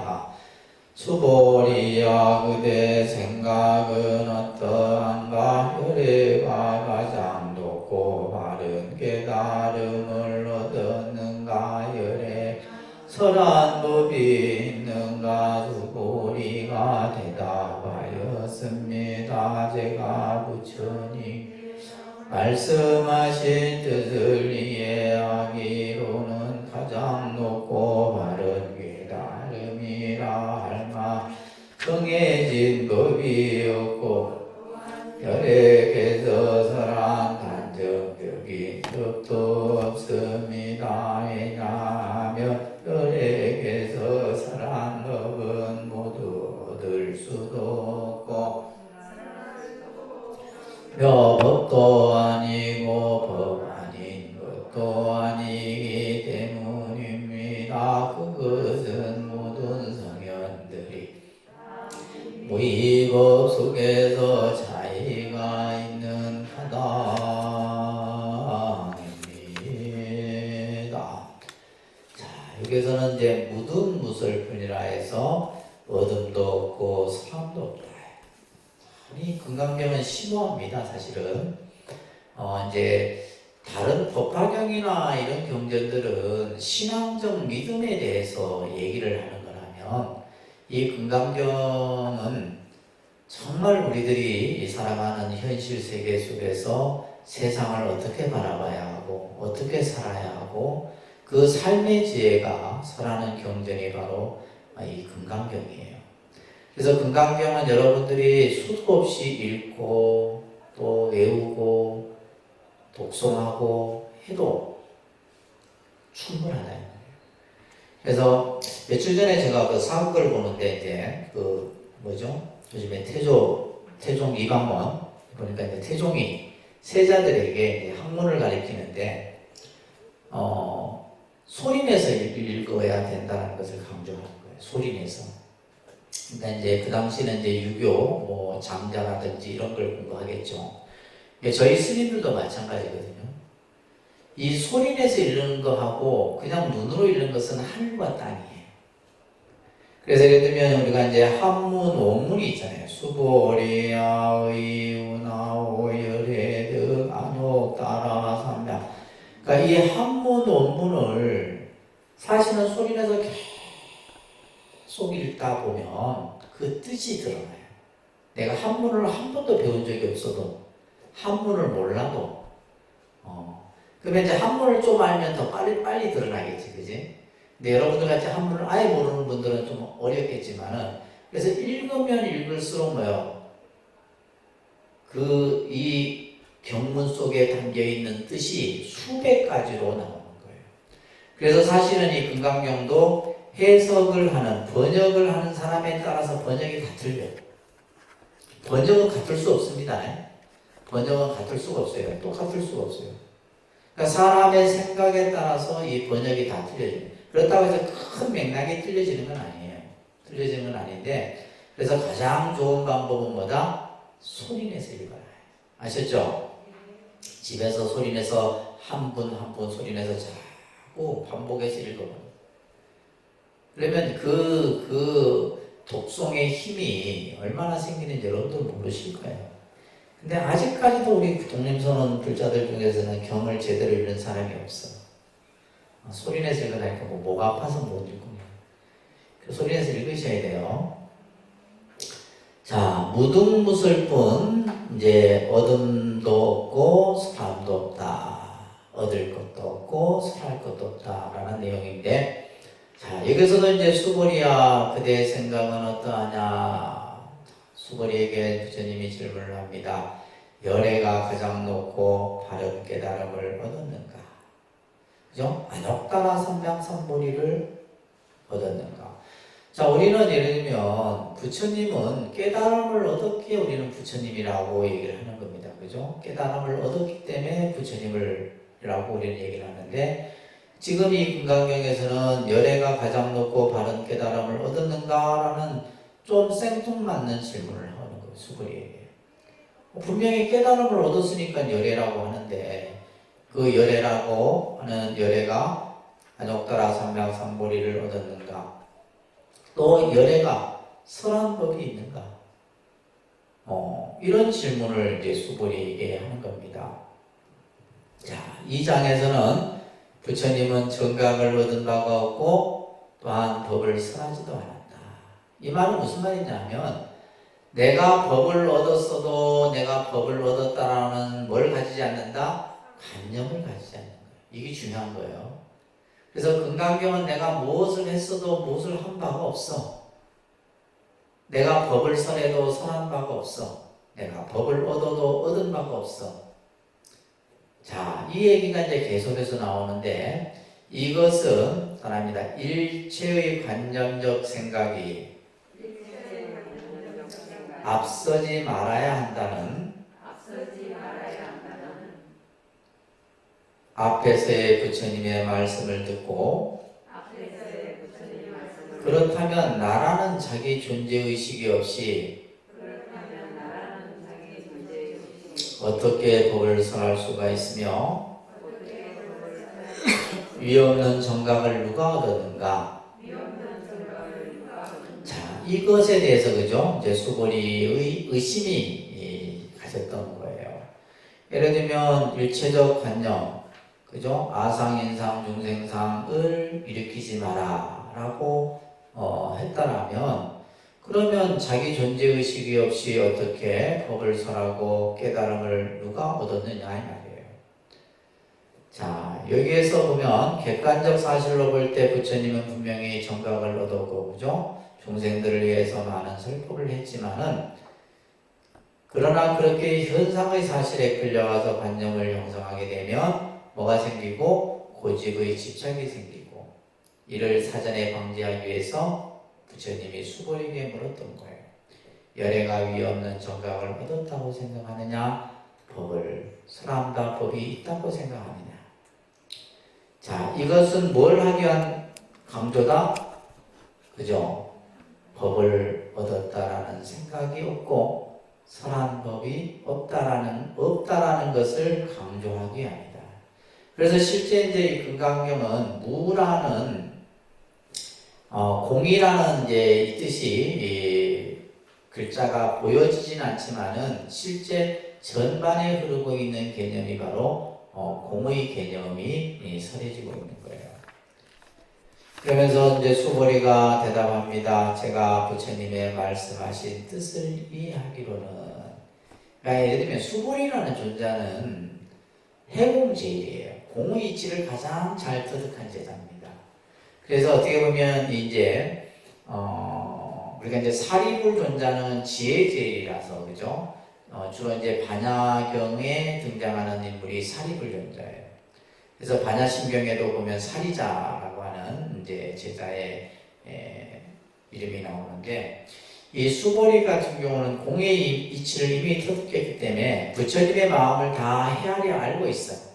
수보리야 그대 생각은 어떠한가 혈애가 가장 높고 바른 깨달음을 얻었는가 혈애 설한 법이 있는가 수보리가 대답하였습니다. 제가 부처님 말씀하신 뜻을 이해하기로는 가장 높고 바른 깨달음이라 할마 정해진 법이 없고 혈액에서 설한 단정적인 법도 없습니다. 왜냐하면 혈액에서 설한 법은 모두 얻을 수도 없고 법도 아니고 법 아닌 것도 아니기 때문입니다. 그것은 모든 성현들이 무의법 속에서 차이가 있는 하다입니다. 자, 여기서는 이제 무등무설뿐이라 해서 어둠도 없고 사람도 없다. 이 금강경은 심오합니다, 사실은. 이제 다른 법화경이나 이런 경전들은 신앙적 믿음에 대해서 얘기를 하는 거라면 이 금강경은 정말 우리들이 살아가는 현실 세계 속에서 세상을 어떻게 바라봐야 하고 어떻게 살아야 하고 그 삶의 지혜가 설하는 경전이 바로 이 금강경이에요. 그래서 금강경은 여러분들이 수도 없이 읽고 또 외우고 독송하고 해도 충분하다. 그래서 며칠 전에 제가 그 사극을 보는데 이제 요즘에 태종 이방원 보니까 이제 태종이 세자들에게 이제 학문을 가르치는데 소리내서 읽어야 된다는 것을 강조하는 거예요. 소리내서. 그러니까 이제 그 당시는 이제 유교, 뭐 장자라든지 이런 걸 공부하겠죠. 저희 스님들도 마찬가지거든요. 이 소리내서 읽는 거하고 그냥 눈으로 읽는 것은 하늘과 땅이에요. 그래서 예를 들면 우리가 이제 한문, 원문이 있잖아요. 수보리야, 의우나, 오열해득, 안옥, 따라, 삼량. 그러니까 이 한문, 원문을 사실은 소리내서 계속 읽다 보면 그 뜻이 드러나요. 내가 한문을 한 번도 배운 적이 없어도 한문을 몰라도 그러면 이제 한문을 좀 알면 더 빨리 드러나겠지, 그지? 근데 여러분들 같이 한문을 아예 모르는 분들은 좀 어렵겠지만은 그래서 읽으면 읽을수록 이 경문 속에 담겨 있는 뜻이 수백 가지로 나오는 거예요. 그래서 사실은 이 금강경도 해석을 하는, 번역을 하는 사람에 따라서 번역이 다 틀려요. 번역은 같을 수 없습니다. 번역은 같을 수가 없어요. 똑같을 수가 없어요. 그러니까 사람의 생각에 따라서 이 번역이 다 틀려져요. 그렇다고 해서 큰 맥락이 틀려지는 건 아니에요. 틀려지는 건 아닌데, 그래서 가장 좋은 방법은 뭐다? 소리내서 읽어라. 아셨죠? 집에서 소리내서 한 분 한 분 소리내서 자꾸 반복해서 읽어봐요. 그러면 그 독송의 힘이 얼마나 생기는지 여러분들 모르실 거예요. 근데 아직까지도 우리 독림선언 불자들 중에서는 경을 제대로 읽는 사람이 없어. 소리내서 읽으라니까 목 아파서 못 읽고. 소리내서 읽으셔야 돼요. 자, 무등무슬뿐 이제 얻음도 없고 사람도 없다. 얻을 것도 없고 설할 것도 없다라는 내용인데, 자, 여기서도 이제 수고리야 그대의 생각은 어떠하냐? 수고리에게 부처님이 질문을 합니다. 열애가 가장 높고 바른 깨달음을 얻었는가? 그죠? 안옥다라 삼명삼보리를 얻었는가? 자, 우리는 예를 들면 부처님은 깨달음을 얻었기에 우리는 부처님이라고 얘기를 하는 겁니다. 그죠? 깨달음을 얻었기 때문에 부처님이라고 우리는 얘기를 하는데, 지금 이 금강경에서는 열애가 가장 높고 바른 깨달음을 얻었는가라는 좀 생뚱맞는 질문을 하는 거예요. 수고리에게. 분명히 깨달음을 얻었으니까 열애라고 하는데, 그 열애라고 하는 열애가 안옥다라 삼명삼보리를 얻었는가? 또 열애가 설한 법이 있는가? 이런 질문을 이제 수고리에게 하는 겁니다. 자, 이 장에서는 부처님은 정각을 얻은 바가 없고 또한 법을 설하지도 않았다. 이 말은 무슨 말이냐면, 내가 법을 얻었어도 내가 법을 얻었다라는 뭘 가지지 않는다? 관념을 가지지 않는 거예요. 이게 중요한 거예요. 그래서 금강경은 내가 무엇을 했어도 무엇을 한 바가 없어. 내가 법을 설해도 설한 바가 없어. 내가 법을 얻어도 얻은 바가 없어. 자, 이 얘기가 이제 계속해서 나오는데, 이것은 사람이다. 일체의 관념적 생각이 앞서지 말아야 한다는 앞에서의 부처님의 말씀을 듣고, 그렇다면 나라는 자기 존재의식이 없이 어떻게 법을 설할 수가 있으며 위없는 정각을 누가 얻었는가? 자, 이것에 대해서 그죠? 이제 수고리의 의심이 가졌던 거예요. 예를 들면 일체적 관념, 그죠? 아상, 인상, 중생상을 일으키지 마라 라고 했다라면, 그러면 자기 존재의식이 없이 어떻게 법을 설하고 깨달음을 누가 얻었느냐 이 말이에요. 자, 여기에서 보면 객관적 사실로 볼 때 부처님은 분명히 정각을 얻었고, 그죠? 중생들을 위해서 많은 설법을 했지만은, 그러나 그렇게 현상의 사실에 끌려와서 관념을 형성하게 되면 뭐가 생기고? 고집의 집착이 생기고, 이를 사전에 방지하기 위해서 부처님이 수고리에게 물었던 거예요. 열애가 위없는 정각을 얻었다고 생각하느냐? 법을 설한다 법이 있다고 생각하느냐? 자, 이것은 뭘 하기 위한 강조다? 그죠? 법을 얻었다라는 생각이 없고 설한 법이 없다라는 것을 강조하기 위함이다. 그래서 실제 이제 이 금강경은 무라는 공이라는 이제 이 뜻이 이 글자가 보여지진 않지만은 실제 전반에 흐르고 있는 개념이 바로 공의 개념이 설해지고 있는 거예요. 그러면서 이제 수고리가 대답합니다. 제가 부처님의 말씀하신 뜻을 이해하기로는, 그러니까 예를 들면 수고리라는 존재는 해공제일이에요. 공의 이치를 가장 잘 터득한 제자입니다. 그래서 어떻게 보면 이제 우리가 이제 사리불 존자는 지혜제일이라서, 그죠? 주로 이제 반야경에 등장하는 인물이 사리불 존자예요. 그래서 반야심경에도 보면 사리자라고 하는 이제 제자의 이름이 나오는데, 이 수고리 같은 경우는 공의 이치를 이미 터득했기 때문에 부처님의 마음을 다 헤아려 알고 있어요.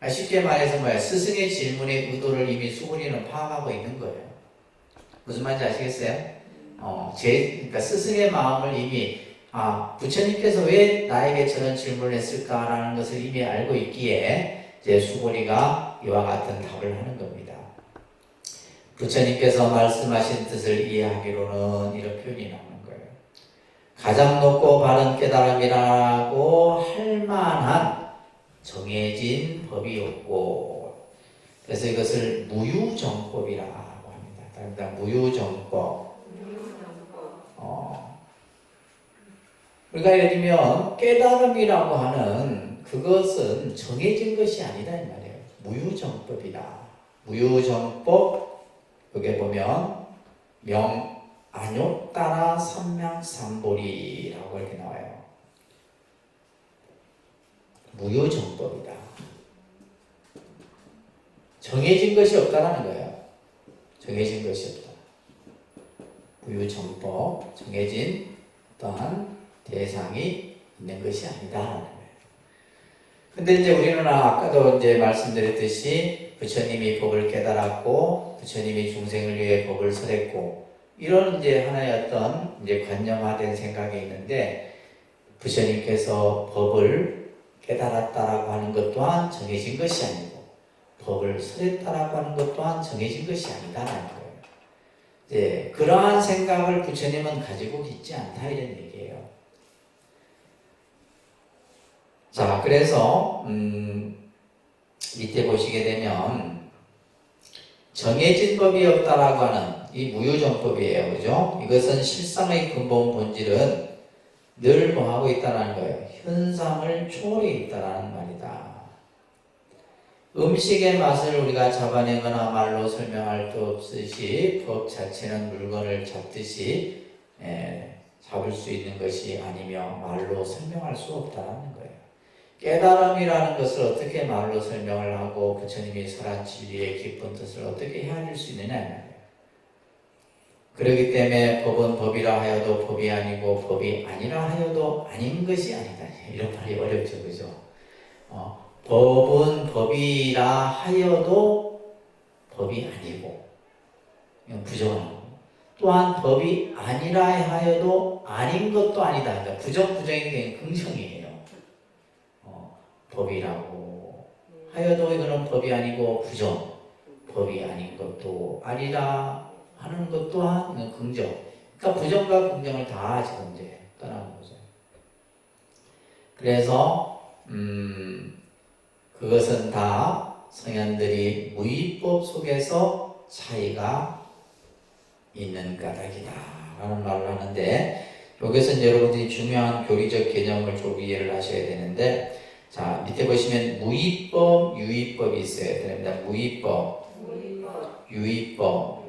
쉽게 말해서 뭐야? 스승의 질문의 의도를 이미 수근이는 파악하고 있는 거예요. 무슨 말인지 아시겠어요? 그러니까 스승의 마음을 이미 부처님께서 왜 나에게 저런 질문을 했을까라는 것을 이미 알고 있기에 이제 수고리가 이와 같은 답을 하는 겁니다. 부처님께서 말씀하신 뜻을 이해하기로는 이런 표현이 나오는 거예요. 가장 높고 바른 깨달음이라고 할 만한 정해진 법이 없고, 그래서 이것을 무유정법이라고 합니다. 그러니까 무유정법. 우리가 예를 들면 깨달음이라고 하는 그것은 정해진 것이 아니다 이 말이에요. 무유정법이다. 무유정법, 여기 보면 안욕따라 삼명삼보리라고 이렇게 나와요. 무유정법이다. 정해진 것이 없다라는 거예요. 정해진 것이 없다. 무유정법, 정해진 어떠한 대상이 있는 것이 아니다라는 거예요. 근데 이제 우리는 아까도 이제 말씀드렸듯이 부처님이 법을 깨달았고 부처님이 중생을 위해 법을 설했고 이런 이제 하나의 어떤 이제 관념화된 생각이 있는데, 부처님께서 법을 깨달았다라고 하는 것 또한 정해진 것이 아니고 법을 설했다라고 하는 것 또한 정해진 것이 아니다라는 거예요. 이제 그러한 생각을 부처님은 가지고 있지 않다 이런 얘기예요. 자, 그래서 밑에 보시게 되면 정해진 법이 없다라고 하는 이 무유정법이에요. 그죠? 이것은 실상의 근본 본질은 늘 뭐하고 있다는 거예요? 현상을 초월해 있다라는 말이다. 음식의 맛을 우리가 잡아내거나 말로 설명할 수 없듯이 법 자체는 물건을 잡듯이 잡을 수 있는 것이 아니며 말로 설명할 수 없다는 거예요. 깨달음이라는 것을 어떻게 말로 설명을 하고 부처님이 설한 진리의 깊은 뜻을 어떻게 헤아릴 수 있느냐 말이에요. 그렇기 때문에 법은 법이라 하여도 법이 아니고 법이 아니라 하여도 아닌 것이 아니다. 이런 말이 어렵죠, 그죠? 법은 법이라 하여도 법이 아니고 부정하고, 또한 법이 아니라 하여도 아닌 것도 아니다. 그러니까 부정이 긍정이에요. 법이라고 하여도 이거는 법이 아니고 부정, 법이 아닌 것도 아니라 하는 것 또한 긍정. 그러니까 부정과 긍정을 다 지금 이제 떠나는 거죠. 그래서 그것은 다 성현들이 무의법 속에서 차이가 있는 까닭이다 라는 말을 하는데, 여기서 여러분들이 중요한 교리적 개념을 좀 이해를 하셔야 되는데, 자, 밑에 보시면 무의법, 유의법이 있어야 됩니다. 무의법, 유의법.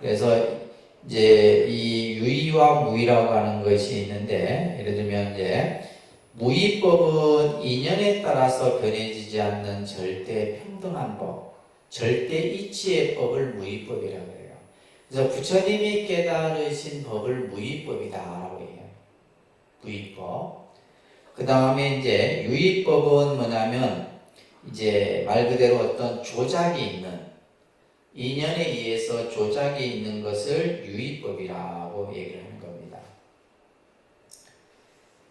그래서 이제 이 유의와 무의라고 하는 것이 있는데, 예를 들면 이제 무의법은 인연에 따라서 변해지지 않는 절대 평등한 법, 절대 이치의 법을 무의법이라고 해요. 그래서 부처님이 깨달으신 법을 무의법이다라고 해요. 무의법. 그 다음에 이제 유의법은 뭐냐면 이제 말 그대로 어떤 조작이 있는, 인연에 의해서 조작이 있는 것을 유의법이라고 얘기를 하는 겁니다.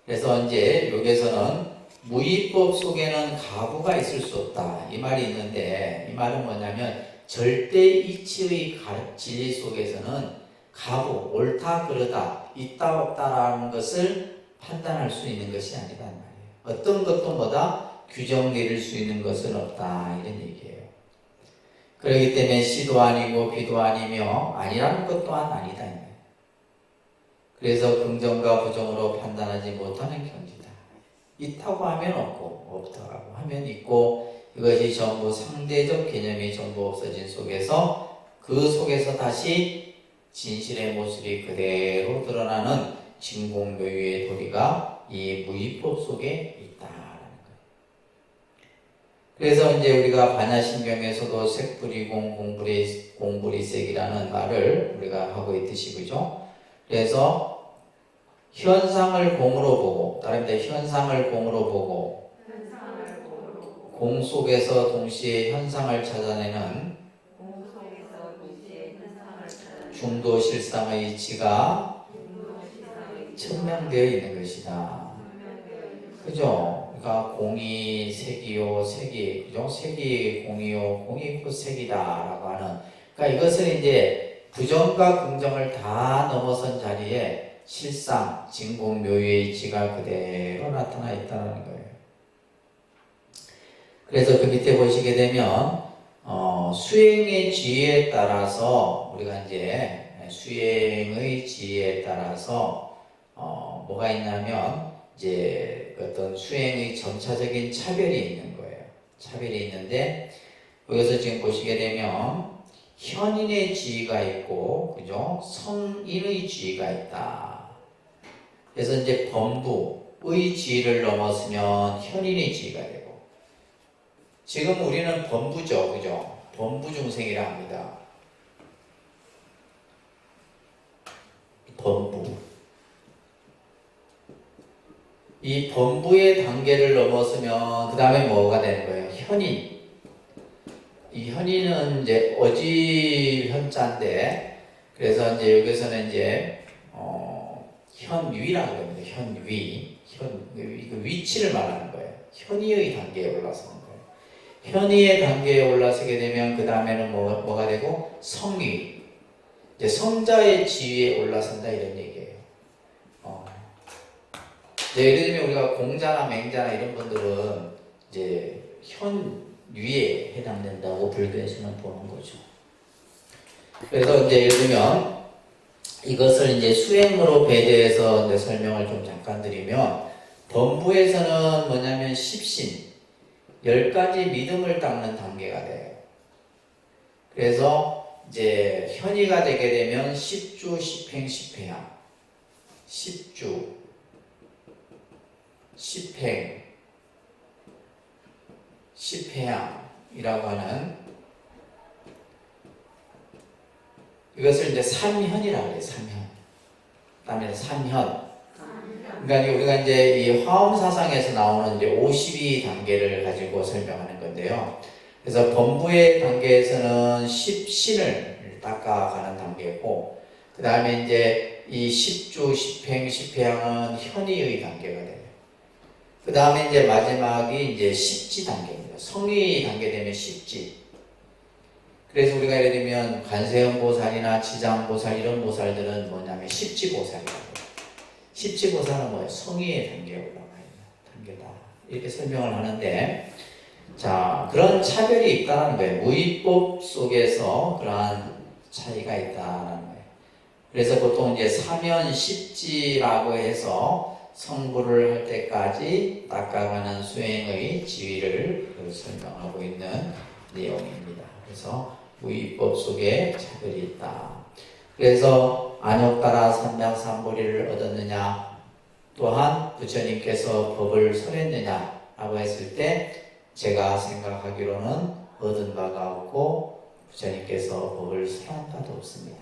그래서 이제 여기서는 무의법 속에는 가부가 있을 수 없다 이 말이 있는데, 이 말은 뭐냐면 절대 이치의 진리 속에서는 가부, 옳다 그르다, 있다 없다라는 것을 판단할 수 있는 것이 아니다 말이에요. 어떤 것도 뭐다 규정 내릴 수 있는 것은 없다 이런 얘기예요. 그렇기 때문에 시도 아니고 비도 아니며 아니라는 것 또한 아니다. 그래서 긍정과 부정으로 판단하지 못하는 경지다. 있다고 하면 없고 없다고 하면 있고, 이것이 전부 상대적 개념이 전부 없어진 속에서 그 속에서 다시 진실의 모습이 그대로 드러나는 진공묘유의 도리가 이 무의법 속에 있다라는 거예요. 그래서 이제 우리가 반야신경에서도 색불이공 공불이색이라는 말을 우리가 하고 있듯이, 그죠? 그래서 현상을 공으로 보고, 다른 데 현상을 공으로 보고 공 속에서 동시에 현상을 찾아내는 중도 실상의 이치가 천명되어 있는 것이다. 그죠? 그러니까 공이 색이요, 색이, 그죠? 색이 공이요, 공이 곧 색이다라고 하는. 그러니까 이것은 이제 부정과 긍정을 다 넘어선 자리에 실상, 진공묘유의 이치가 그대로 나타나 있다는 거예요. 그래서 그 밑에 보시게 되면 수행의 지혜에 따라서 우리가 이제 수행의 지혜에 따라서 뭐가 있냐면 이제 어떤 수행의 점차적인 차별이 있는 거예요. 차별이 있는데 여기서 지금 보시게 되면 현인의 지위가 있고, 그죠? 성인의 지위가 있다. 그래서 이제 범부의 지위를 넘었으면 현인의 지위가 되고, 지금 우리는 범부죠, 그죠? 범부 중생이라 합니다. 범부. 이 범부의 단계를 넘었으면 그 다음에 뭐가 되는 거예요? 현인. 이 현인은 이제 어지 현자인데, 그래서 이제 여기서는 이제 현위라고 합니다. 현위, 그 위치를 말하는 거예요. 현위의 단계에 올라서는 거예요. 현위의 단계에 올라서게 되면 그 다음에는 뭐가 되고 성위, 이제 성자의 지위에 올라선다 이런 얘기예요. 예를 들면 우리가 공자나 맹자나 이런 분들은 이제 현위에 해당된다고 불교에서는 보는 거죠. 그래서 이제 예를 들면 이것을 이제 수행으로 배제해서 이제 설명을 좀 잠깐 드리면, 범부에서는 뭐냐면 십신, 10가지 믿음을 닦는 단계가 돼요. 그래서 이제 현위가 되게 되면 십주, 십행, 십회양, 십주, 십행, 십회양이라고 하는, 이것을 이제 삼현이라고 해요. 삼현. 그다음에 삼현. 그러니까 우리가 이제 이 화엄 사상에서 나오는 이제 52단계를 가지고 설명하는 건데요. 그래서 범부의 단계에서는 십신을 닦아가는 단계고, 그 다음에 이제 이 십주, 십행, 십회양은 현위의 단계가 돼요. 그 다음에 이제 마지막이 이제 십지 단계입니다. 성위 단계 되면 십지. 그래서 우리가 예를 들면 관세음보살이나 지장보살 이런 보살들은 뭐냐면 십지보살이라고 해요. 십지보살은 뭐예요? 성위의 단계에 올라가 있는 단계다. 이렇게 설명을 하는데, 자, 그런 차별이 있다는 거예요. 무의법 속에서 그러한 차이가 있다는 거예요. 그래서 보통 이제 사면 십지라고 해서 성불을 할 때까지 닦아가는 수행의 지위를 설명하고 있는 내용입니다. 그래서 무의법 속에 차별이 있다. 그래서 안욕따라 삼명삼보리를 얻었느냐, 또한 부처님께서 법을 설했느냐 라고 했을 때 제가 생각하기로는 얻은 바가 없고 부처님께서 법을 설한 바도 없습니다.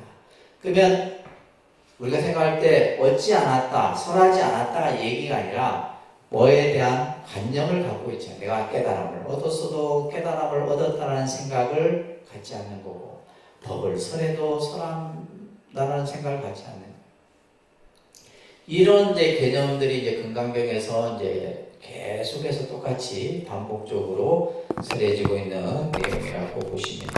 그러면 우리가 생각할 때 얻지 않았다, 설하지 않았다 얘기가 아니라 뭐에 대한 관념을 갖고 있죠. 내가 깨달음을 얻었어도 깨달음을 얻었다는 생각을 갖지 않는 거고, 법을 설해도 설한다는 생각을 갖지 않는 거예요. 이런 이제 개념들이 이제 금강경에서 이제 계속해서 똑같이 반복적으로 설해지고 있는 내용이라고 보시면